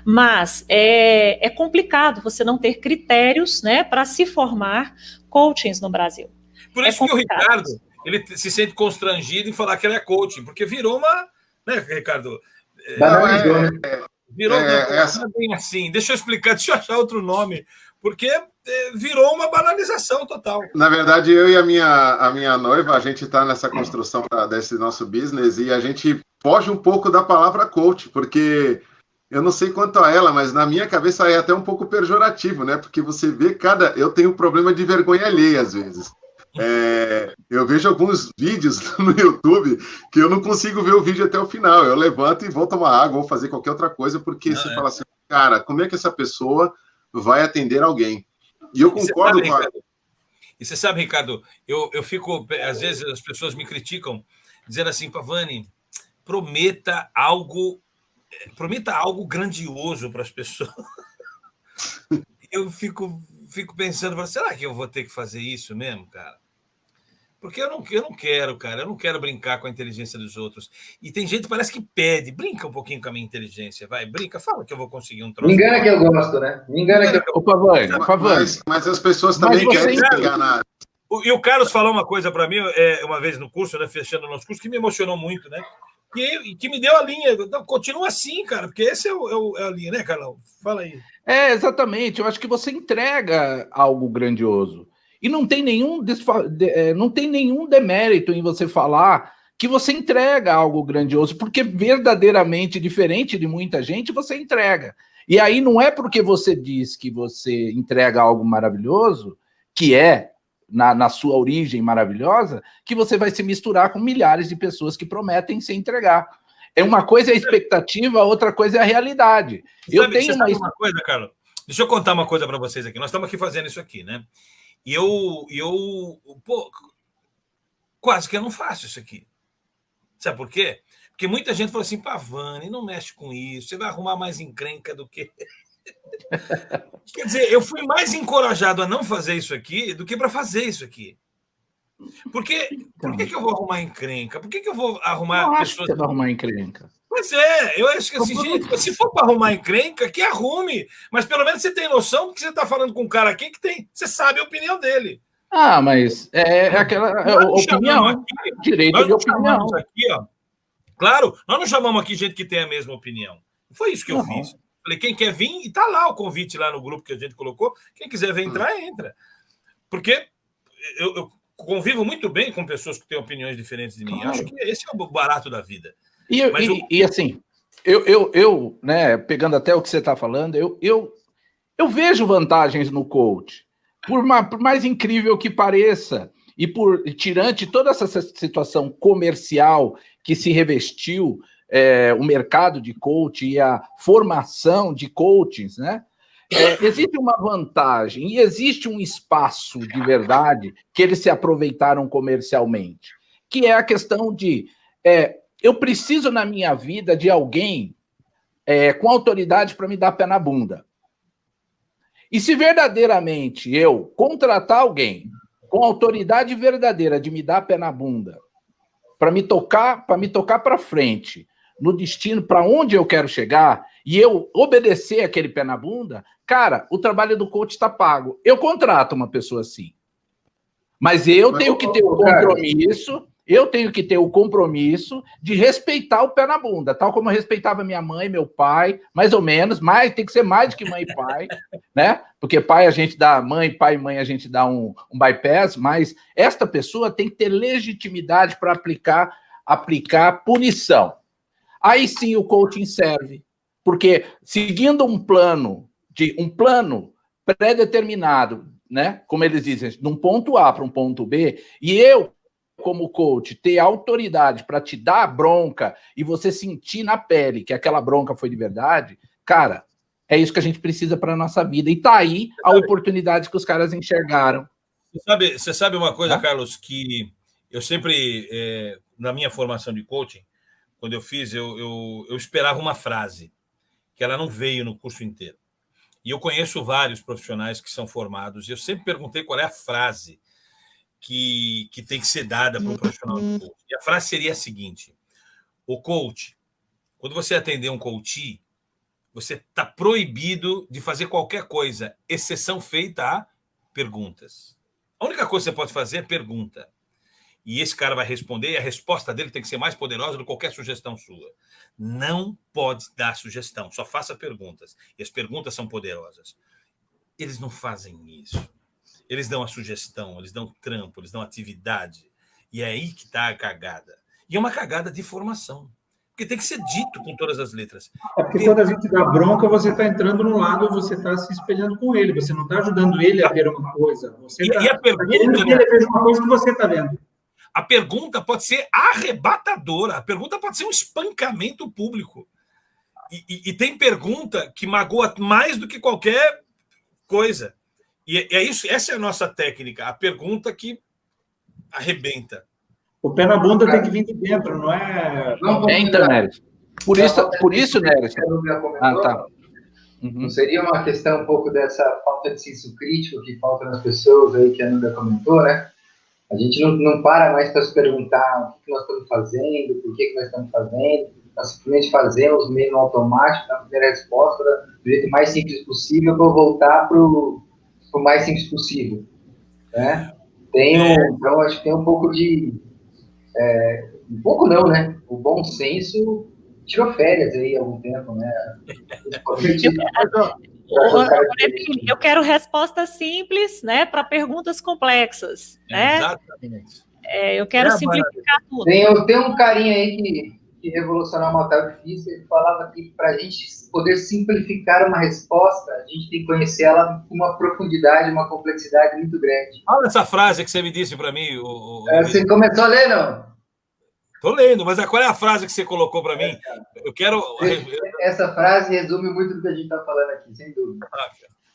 Mas é complicado você não ter critérios, né, para se formar coachings no Brasil. Por isso que o Ricardo, ele se sente constrangido em falar que ele é coaching, porque virou uma, né, Ricardo? Virou bem assim. Deixa eu explicar, deixa eu achar outro nome, porque virou uma banalização total. Na verdade, eu e a minha noiva, a gente está nessa construção desse nosso business e a gente foge um pouco da palavra coach, porque eu não sei quanto a ela, mas na minha cabeça é até um pouco pejorativo, né? Porque você vê eu tenho um problema de vergonha alheia às vezes. Eu vejo alguns vídeos no YouTube que eu não consigo ver o vídeo até o final. Eu levanto e vou tomar água, vou fazer qualquer outra coisa, porque você fala assim, cara, como é que essa pessoa vai atender alguém? E eu concordo com a... E você sabe, Ricardo, eu fico, às vezes as pessoas me criticam, dizendo assim, Pavani, prometa algo grandioso para as pessoas. Eu fico pensando, será que eu vou ter que fazer isso mesmo, cara? Porque eu não quero, cara, eu não quero brincar com a inteligência dos outros. E tem gente que parece que pede, brinca um pouquinho com a minha inteligência, vai, brinca, fala que eu vou conseguir um troço. Me engana que eu gosto, né? Me engana que eu gosto. Mas as pessoas também querem se enganar. E o Carlos falou uma coisa para mim, uma vez no curso, né, fechando o nosso curso, que me emocionou muito, né? Que me deu a linha. Continua assim, cara, porque esse é a linha, né, Carlão? Fala aí. Exatamente. Eu acho que você entrega algo grandioso. E não tem nenhum demérito em você falar que você entrega algo grandioso, porque verdadeiramente, diferente de muita gente, você entrega. E aí não é porque você diz que você entrega algo maravilhoso, que é na sua origem maravilhosa, que você vai se misturar com milhares de pessoas que prometem se entregar. Uma coisa é a expectativa, outra coisa é a realidade. Sabe uma coisa, Carlos? Deixa eu contar uma coisa para vocês aqui. Nós estamos aqui fazendo isso aqui, né? E pô, quase que eu não faço isso aqui. Sabe por quê? Porque muita gente falou assim, Pavani, não mexe com isso, você vai arrumar mais encrenca do que... Quer dizer, eu fui mais encorajado a não fazer isso aqui do que para fazer isso aqui. Por que eu vou arrumar encrenca? Por que eu vou arrumar pessoas... pessoas... que você vai arrumar encrenca. Pois é, eu acho que assim, gente, se for para arrumar encrenca, que arrume. Mas pelo menos você tem noção porque você está falando com um cara aqui que tem... Você sabe a opinião dele. Ah, mas é aquela opinião, aqui, direito de opinião. Aqui, ó, claro, nós não chamamos aqui gente que tem a mesma opinião. Foi isso que eu fiz. Falei, quem quer vir, e tá lá o convite lá no grupo que a gente colocou. Quem quiser vir entrar, entra. Porque eu convivo muito bem com pessoas que têm opiniões diferentes de mim. Acho que esse é o barato da vida. E assim, eu né, pegando até o que você está falando, eu vejo vantagens no coach. Por mais incrível que pareça, e tirante toda essa situação comercial que se revestiu o mercado de coaching e a formação de coachings, né? Existe uma vantagem e existe um espaço de verdade que eles se aproveitaram comercialmente, que é a questão de eu preciso na minha vida de alguém com autoridade para me dar pé na bunda. E se verdadeiramente eu contratar alguém com autoridade verdadeira de me dar pé na bunda, para me tocar para frente, no destino, para onde eu quero chegar, e eu obedecer aquele pé na bunda, cara, o trabalho do coach está pago. Eu contrato uma pessoa assim. Mas eu tenho que ter o compromisso... Eu tenho que ter o compromisso de respeitar o pé na bunda, tal como eu respeitava minha mãe, meu pai, mais ou menos, mas tem que ser mais do que mãe e pai, né? Porque pai a gente dá, pai e mãe a gente dá um bypass, mas esta pessoa tem que ter legitimidade para aplicar punição. Aí sim o coaching serve, porque seguindo um plano pré-determinado, né? Como eles dizem, de um ponto A para um ponto B, e eu como coach, ter autoridade para te dar a bronca e você sentir na pele que aquela bronca foi de verdade, cara, é isso que a gente precisa para a nossa vida. E tá aí a oportunidade que os caras enxergaram. Você sabe uma coisa, Carlos, que eu sempre, na minha formação de coaching, quando eu fiz, eu esperava uma frase, que ela não veio no curso inteiro. E eu conheço vários profissionais que são formados, e eu sempre perguntei qual é a frase que tem que ser dada para um profissional de coach. E a frase seria a seguinte: o coach, quando você atender um coach, você está proibido de fazer qualquer coisa, exceção feita a perguntas. A única coisa que você pode fazer é pergunta. E esse cara vai responder, e a resposta dele tem que ser mais poderosa do que qualquer sugestão sua. Não pode dar sugestão, só faça perguntas. E as perguntas são poderosas. Eles não fazem isso. Eles dão a sugestão, eles dão trampo, eles dão atividade. E é aí que está a cagada. E é uma cagada de formação. Porque tem que ser dito com todas as letras. É porque quando a gente dá bronca, você está entrando no lado, você está se espelhando com ele. Você não está ajudando ele a ver uma coisa. Você e a pergunta, querendo que ele veja uma coisa que você está vendo. A pergunta pode ser arrebatadora. A pergunta pode ser um espancamento público. E tem pergunta que magoa mais do que qualquer coisa. E é isso, essa é a nossa técnica, a pergunta que arrebenta. O pé na bunda tem que vir de dentro, não é... Então, Neres. Por isso, Neres. Tá. Não seria uma questão um pouco dessa falta de senso crítico que falta nas pessoas aí que a Nanda comentou, né? A gente não para mais para se perguntar o que nós estamos fazendo, por que nós estamos fazendo. Nós simplesmente fazemos meio no automático, na primeira resposta, do jeito mais simples possível, para voltar para o mais simples possível, né? Então, acho que tem um pouco de... um pouco não, né? O bom senso tirou férias aí há algum tempo, né? Eu quero respostas simples, né, para perguntas complexas, né? Exatamente. Eu quero simplificar tudo. Tem um carinha aí que de revolucionar uma tal difícil, ele falava que para a gente poder simplificar uma resposta, a gente tem que conhecer ela com uma profundidade, uma complexidade muito grande. Olha essa frase que você me disse para mim. Você começou a ler, não? Estou lendo, mas qual é a frase que você colocou para mim? Eu quero... Essa frase resume muito do que a gente está falando aqui, sem dúvida.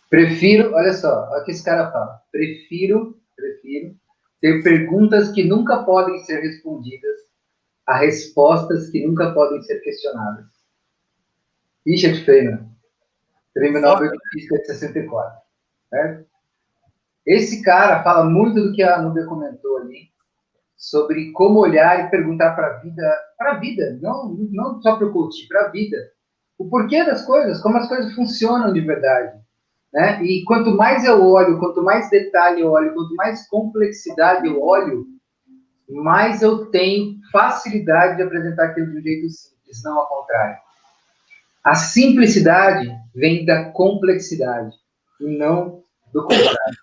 Prefiro, olha só, olha o que esse cara fala. Prefiro ter perguntas que nunca podem ser respondidas a respostas que nunca podem ser questionadas. Richard Feynman, Prêmio Nobel de Física de 64. Certo? Esse cara fala muito do que a Núbia comentou ali, sobre como olhar e perguntar para a vida, não só para o coach, para a vida. O porquê das coisas, como as coisas funcionam de verdade. Né? E quanto mais eu olho, quanto mais detalhe eu olho, quanto mais complexidade eu olho, mais eu tenho facilidade de apresentar aquilo de um jeito simples, não ao contrário. A simplicidade vem da complexidade, e não do contrário.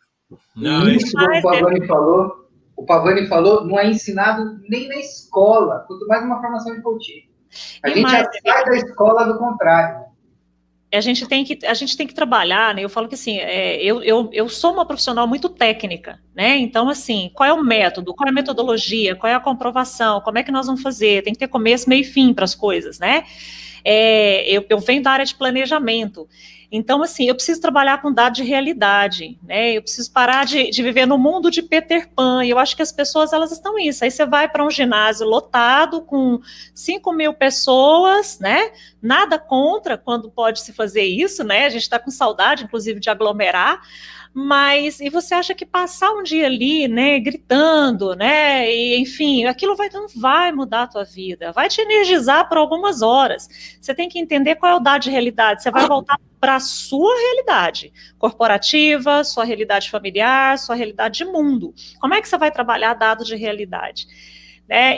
E isso, como o Pavani falou, não é ensinado nem na escola, quanto mais uma formação de coaching. A gente já sai da escola do contrário. A gente tem que trabalhar, né? Eu falo que assim, eu sou uma profissional muito técnica, né? Então, assim, qual é o método, qual é a metodologia, qual é a comprovação, como é que nós vamos fazer? Tem que ter começo, meio e fim para as coisas, né? Eu venho da área de planejamento. Então, assim, eu preciso trabalhar com dados de realidade, né? Eu preciso parar de viver no mundo de Peter Pan. E eu acho que as pessoas, elas estão nisso. Aí você vai para um ginásio lotado com 5.000 pessoas, né? Nada contra quando pode se fazer isso, né? A gente está com saudade, inclusive, de aglomerar. Mas, e você acha que passar um dia ali, né, gritando, né, e, enfim, aquilo não vai mudar a tua vida, vai te energizar por algumas horas. Você tem que entender qual é o dado de realidade, você vai voltar para a sua realidade corporativa, sua realidade familiar, sua realidade de mundo. Como é que você vai trabalhar dados de realidade?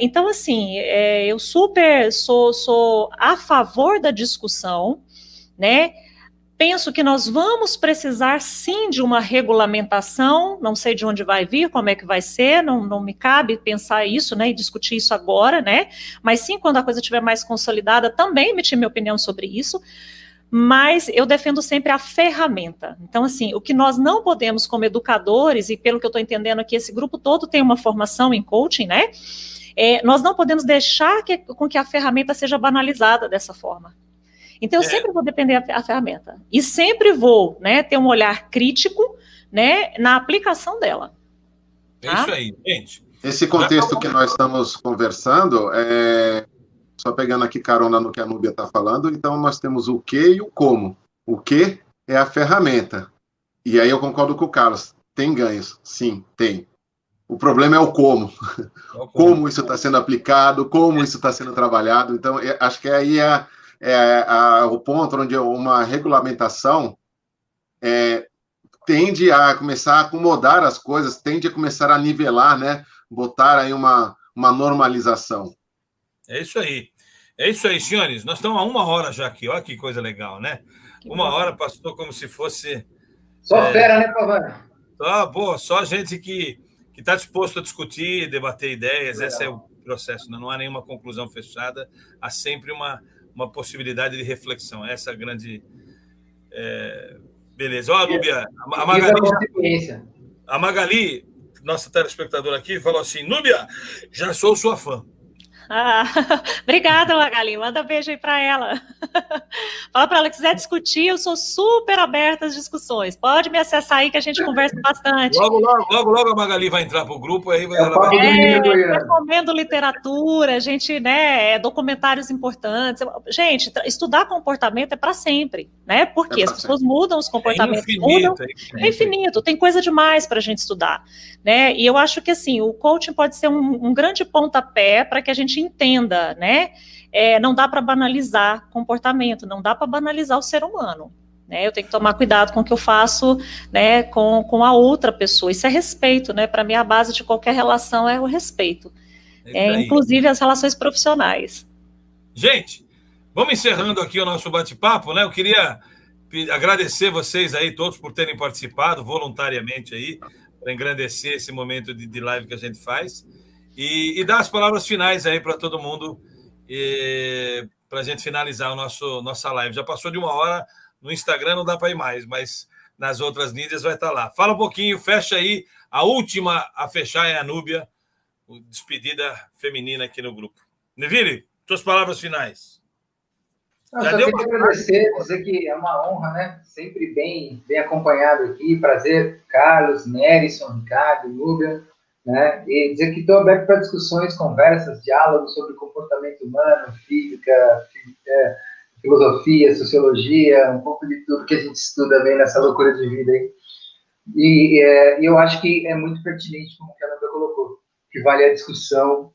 Então, assim, eu super sou a favor da discussão, né? Penso que nós vamos precisar, sim, de uma regulamentação, não sei de onde vai vir, como é que vai ser, não me cabe pensar isso, né, e discutir isso agora, né, mas sim, quando a coisa estiver mais consolidada, também emitir minha opinião sobre isso, mas eu defendo sempre a ferramenta. Então, assim, o que nós não podemos como educadores, e pelo que eu estou entendendo aqui, esse grupo todo tem uma formação em coaching, né, nós não podemos deixar com que a ferramenta seja banalizada dessa forma. Então, eu sempre vou depender da ferramenta. E sempre vou, né, ter um olhar crítico, né, na aplicação dela. Tá? É isso aí, gente. Esse contexto que nós estamos conversando, só pegando aqui carona no que a Núbia está falando, então nós temos o que e o como. O que é a ferramenta. E aí eu concordo com o Carlos. Tem ganhos? Sim, tem. O problema é o como. Como isso está sendo aplicado, como isso está sendo trabalhado. Então, acho que aí o ponto onde uma regulamentação tende a começar a acomodar as coisas, tende a começar a nivelar, né? Botar aí uma normalização. É isso aí, senhores. Nós estamos a 1 hora já aqui. Olha que coisa legal, né? 1 hora passou como se fosse... Só fera, né, Pavani? Só gente que está disposto a discutir, debater ideias. Legal. Esse é o processo, né? Não há nenhuma conclusão fechada, há sempre uma possibilidade de reflexão. Essa é a grande... Beleza. Olha, Núbia, a Magali, nossa telespectadora aqui, falou assim, Núbia, já sou sua fã. Obrigada, Magali. Manda um beijo aí para ela. Fala para ela que quiser discutir, eu sou super aberta às discussões. Pode me acessar aí que a gente conversa bastante. Logo a Magali vai entrar para o grupo. Aí recomendo literatura, a gente, né, documentários importantes. Gente, estudar comportamento é para sempre, né? Porque as pessoas mudam, os comportamentos mudam. É infinito, tem coisa demais para a gente estudar, né? E eu acho que, assim, o coaching pode ser um grande pontapé para que a gente entenda, né? Não dá para banalizar comportamento, não dá para banalizar o ser humano, né? Eu tenho que tomar cuidado com o que eu faço, né, com a outra pessoa. Isso é respeito, né? Para mim, a base de qualquer relação é o respeito, inclusive as relações profissionais. Gente, vamos encerrando aqui o nosso bate-papo, né? Eu queria agradecer vocês aí todos por terem participado voluntariamente aí, para engrandecer esse momento de live que a gente faz. E dar as palavras finais aí para todo mundo para a gente finalizar nossa live. Já passou de 1 hora, no Instagram não dá para ir mais, mas nas outras mídias vai estar lá. Fala um pouquinho, fecha aí. A última a fechar é a Núbia, despedida feminina aqui no grupo. Neville, suas palavras finais. Eu só queria agradecer, dizer que é uma honra, né? Sempre bem acompanhado aqui. Prazer, Carlos, Nerison, Ricardo, Núbia, né? E dizer que estou aberto para discussões, conversas, diálogos sobre comportamento humano, física, filosofia, sociologia, um pouco de tudo que a gente estuda bem nessa loucura de vida aí. E eu acho que é muito pertinente, como a Núbia colocou, que vale a discussão,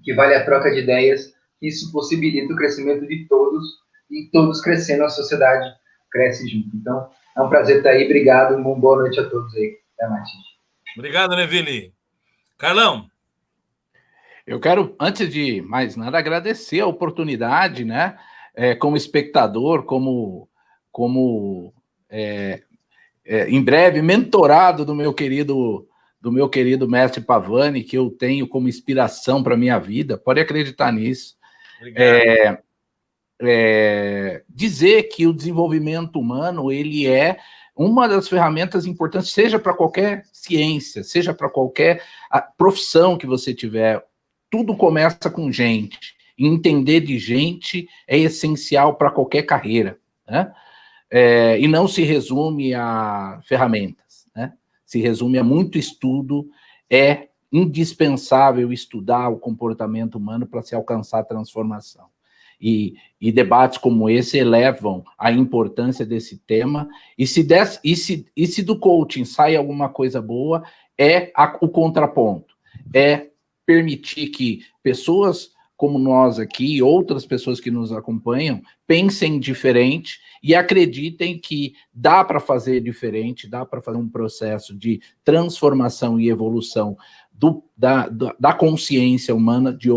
que vale a troca de ideias, que isso possibilita o crescimento de todos, e todos crescendo, a sociedade cresce junto. Então, é um prazer estar aí. Obrigado. Uma boa noite a todos aí. Até mais, gente. Obrigado, Neville. Carlão. Eu quero, antes de mais nada, agradecer a oportunidade, né? Como espectador, como em breve, mentorado do meu querido mestre Pavani, que eu tenho como inspiração para a minha vida. Pode acreditar nisso. Obrigado. Dizer que o desenvolvimento humano ele é uma das ferramentas importantes, seja para qualquer ciência, seja para qualquer profissão que você tiver, tudo começa com gente. Entender de gente é essencial para qualquer carreira, né? E não se resume a ferramentas, né? Se resume a muito estudo, é indispensável estudar o comportamento humano para se alcançar a transformação. E debates como esse elevam a importância desse tema, e se do coaching sai alguma coisa boa, o contraponto, é permitir que pessoas como nós aqui, e outras pessoas que nos acompanham, pensem diferente e acreditem que dá para fazer diferente, dá para fazer um processo de transformação e evolução da consciência humana de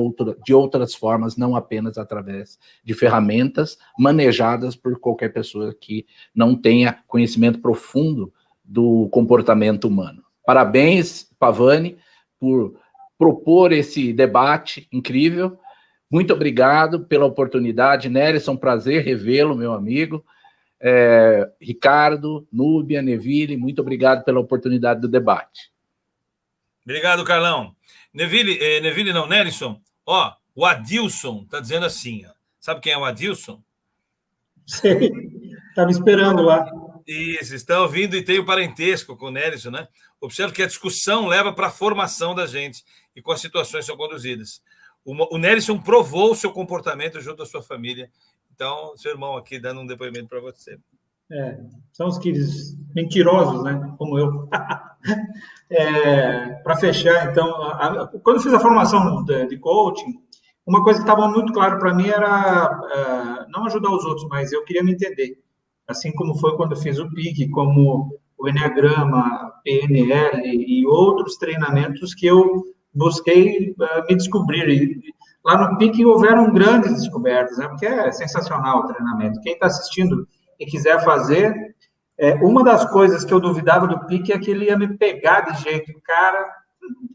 outras formas, não apenas através de ferramentas manejadas por qualquer pessoa que não tenha conhecimento profundo do comportamento humano. Parabéns, Pavani, por propor esse debate incrível. Muito obrigado pela oportunidade, Nerison, um prazer revê-lo, meu amigo. Ricardo, Núbia, Neville, muito obrigado pela oportunidade do debate. Obrigado, Carlão. Neville não, Nerison. O Adilson está dizendo assim, ó. Sabe quem é o Adilson? Sei, estava esperando lá. Isso, estão ouvindo e tem o parentesco com o Nerison, né? Observe que a discussão leva para a formação da gente e com as situações são conduzidas. O Nerison provou o seu comportamento junto à sua família. Então, seu irmão aqui dando um depoimento para você. São os queridos mentirosos, né? Como eu. Para fechar, então, quando eu fiz a formação de coaching, uma coisa que estava muito claro para mim era não ajudar os outros, mas eu queria me entender. Assim como foi quando eu fiz o PIC, como o Enneagrama, PNL e outros treinamentos que eu busquei me descobrir. E lá no PIC houveram grandes descobertas, né? Porque é sensacional o treinamento. Quem está assistindo e quiser fazer, uma das coisas que eu duvidava do PIC é que ele ia me pegar de jeito. Cara,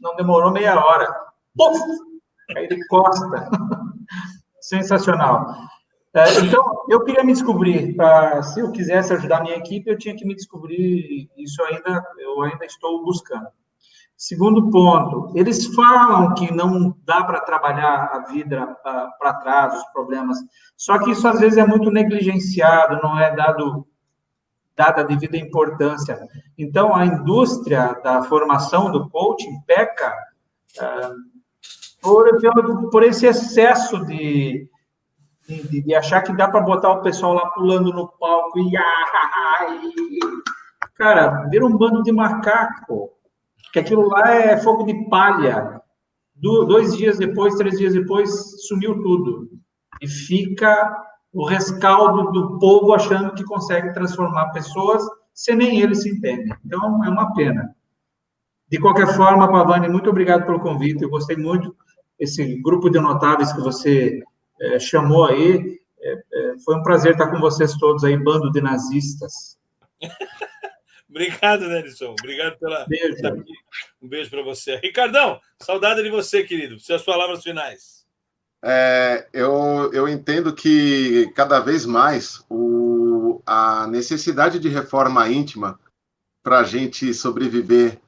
não demorou meia hora. Puf! Aí ele costa. Sensacional. Então, eu queria me descobrir. Se eu quisesse ajudar a minha equipe, eu tinha que me descobrir. Isso eu ainda estou buscando. Segundo ponto, eles falam que não dá para trabalhar a vida para trás, os problemas, só que isso às vezes é muito negligenciado, não é dada a devida importância. Então, a indústria da formação do coaching peca por esse excesso de achar que dá para botar o pessoal lá pulando no palco cara, vira um bando de macaco. Que aquilo lá é fogo de palha. 2 dias depois, 3 dias depois, sumiu tudo. E fica o rescaldo do povo achando que consegue transformar pessoas sem nem eles se entendem. Então, é uma pena. De qualquer forma, Pavani, muito obrigado pelo convite. Eu gostei muito desse grupo de notáveis que você chamou aí. Foi um prazer estar com vocês todos aí, bando de nazistas. Obrigado, Nerison. Obrigado pela. Beijo. Um beijo para você. Ricardão, saudade de você, querido. Suas palavras finais. Eu entendo que cada vez mais a necessidade de reforma íntima para a gente sobreviver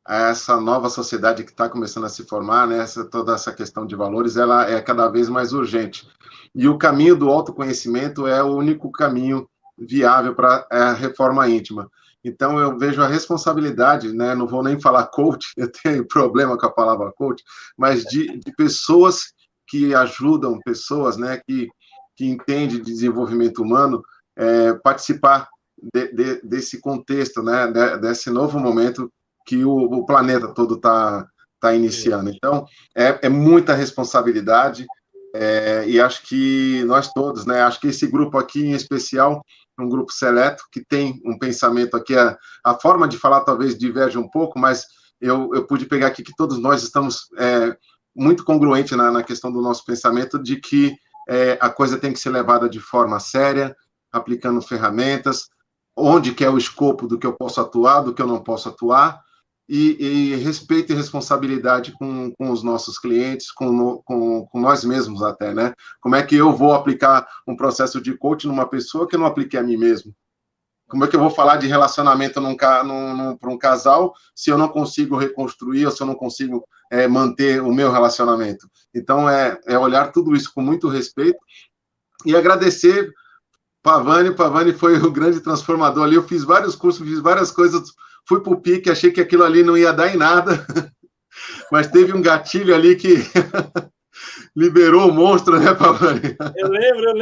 a essa nova sociedade que está começando a se formar, né? Toda essa questão de valores, ela é cada vez mais urgente. E o caminho do autoconhecimento é o único caminho viável para a reforma íntima. Então, eu vejo a responsabilidade, né? Não vou nem falar coach, eu tenho problema com a palavra coach, mas de pessoas que ajudam pessoas, né? Que entendem de desenvolvimento humano, participar desse contexto, né? Desse novo momento que o planeta todo está iniciando. Então, é muita responsabilidade, e acho que nós todos, né? Acho que esse grupo aqui, em especial, um grupo seleto, que tem um pensamento aqui, a forma de falar talvez diverge um pouco, mas eu pude pegar aqui que todos nós estamos muito congruentes na questão do nosso pensamento de que a coisa tem que ser levada de forma séria, aplicando ferramentas, onde que é o escopo do que eu posso atuar, do que eu não posso atuar, e respeito e responsabilidade com os nossos clientes, com nós mesmos até, né? Como é que eu vou aplicar um processo de coaching numa pessoa que eu não apliquei a mim mesmo? Como é que eu vou falar de relacionamento para um casal se eu não consigo reconstruir, ou se eu não consigo manter o meu relacionamento? Então, olhar tudo isso com muito respeito e agradecer Pavani. Pavani foi o grande transformador ali. Eu fiz vários cursos, fiz várias coisas, fui para o pique, achei que aquilo ali não ia dar em nada, mas teve um gatilho ali que liberou o monstro, né, Pavani? Eu lembro.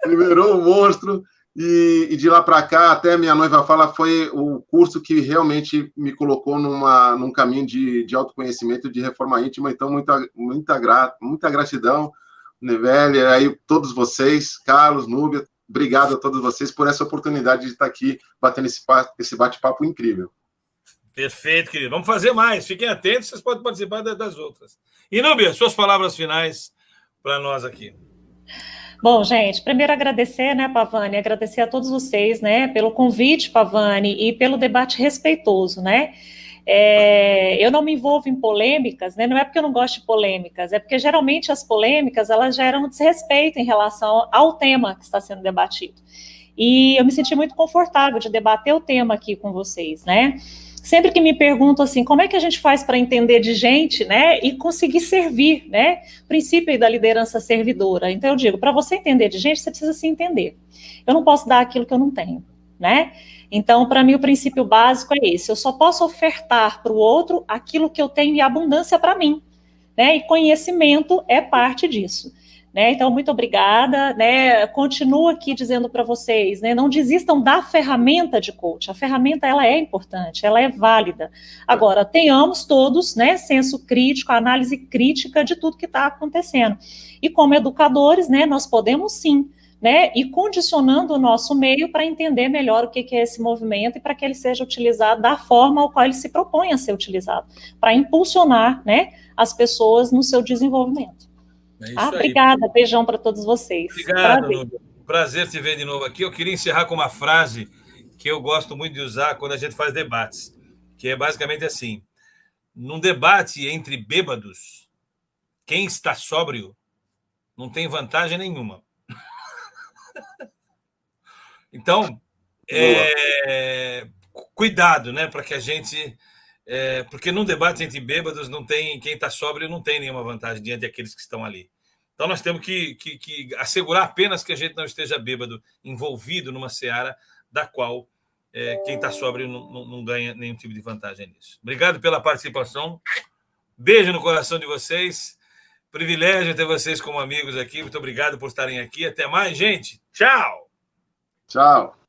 Liberou o monstro, e de lá para cá, até minha noiva fala, foi o curso que realmente me colocou num caminho de autoconhecimento, de reforma íntima. Então, muita gratidão, Nevelli, aí todos vocês, Núbia, obrigado a todos vocês por essa oportunidade de estar aqui batendo esse bate-papo incrível. Perfeito, querido. Vamos fazer mais. Fiquem atentos, vocês podem participar das outras. E, Núbia, suas palavras finais para nós aqui. Bom, gente, primeiro agradecer, né, Pavani, agradecer a todos vocês, né, pelo convite, Pavani, e pelo debate respeitoso, né. Eu não me envolvo em polêmicas, né, não é porque eu não gosto de polêmicas, é porque geralmente as polêmicas, elas geram desrespeito em relação ao tema que está sendo debatido. E eu me senti muito confortável de debater o tema aqui com vocês, né. Sempre que me perguntam assim, como é que a gente faz para entender de gente, né, e conseguir servir, né, princípio aí da liderança servidora. Então eu digo, para você entender de gente, você precisa se entender. Eu não posso dar aquilo que eu não tenho, né? Então, para mim, o princípio básico é esse. Eu só posso ofertar para o outro aquilo que eu tenho em abundância para mim, né? E conhecimento é parte disso. Né? Então, muito obrigada, né? Continuo aqui dizendo para vocês, né? Não desistam da ferramenta de coach. A ferramenta, ela é importante, ela é válida. Agora, tenhamos todos, né, senso crítico, análise crítica de tudo que está acontecendo. E como educadores, né, nós podemos sim, né, ir condicionando o nosso meio para entender melhor o que é esse movimento e para que ele seja utilizado da forma ao qual ele se propõe a ser utilizado, para impulsionar, né, as pessoas no seu desenvolvimento. Obrigada, beijão para todos vocês. Obrigado, Núbia. Prazer te ver de novo aqui. Eu queria encerrar com uma frase que eu gosto muito de usar quando a gente faz debates, que é basicamente assim: num debate entre bêbados, quem está sóbrio não tem vantagem nenhuma. Então, cuidado, né, para que a gente... porque num debate entre bêbados, quem está sóbrio não tem nenhuma vantagem diante daqueles que estão ali. Então, nós temos que assegurar apenas que a gente não esteja bêbado, envolvido numa seara da qual quem está sóbrio não ganha nenhum tipo de vantagem nisso. Obrigado pela participação. Beijo no coração de vocês. Privilégio ter vocês como amigos aqui. Muito obrigado por estarem aqui. Até mais, gente. Tchau! Tchau!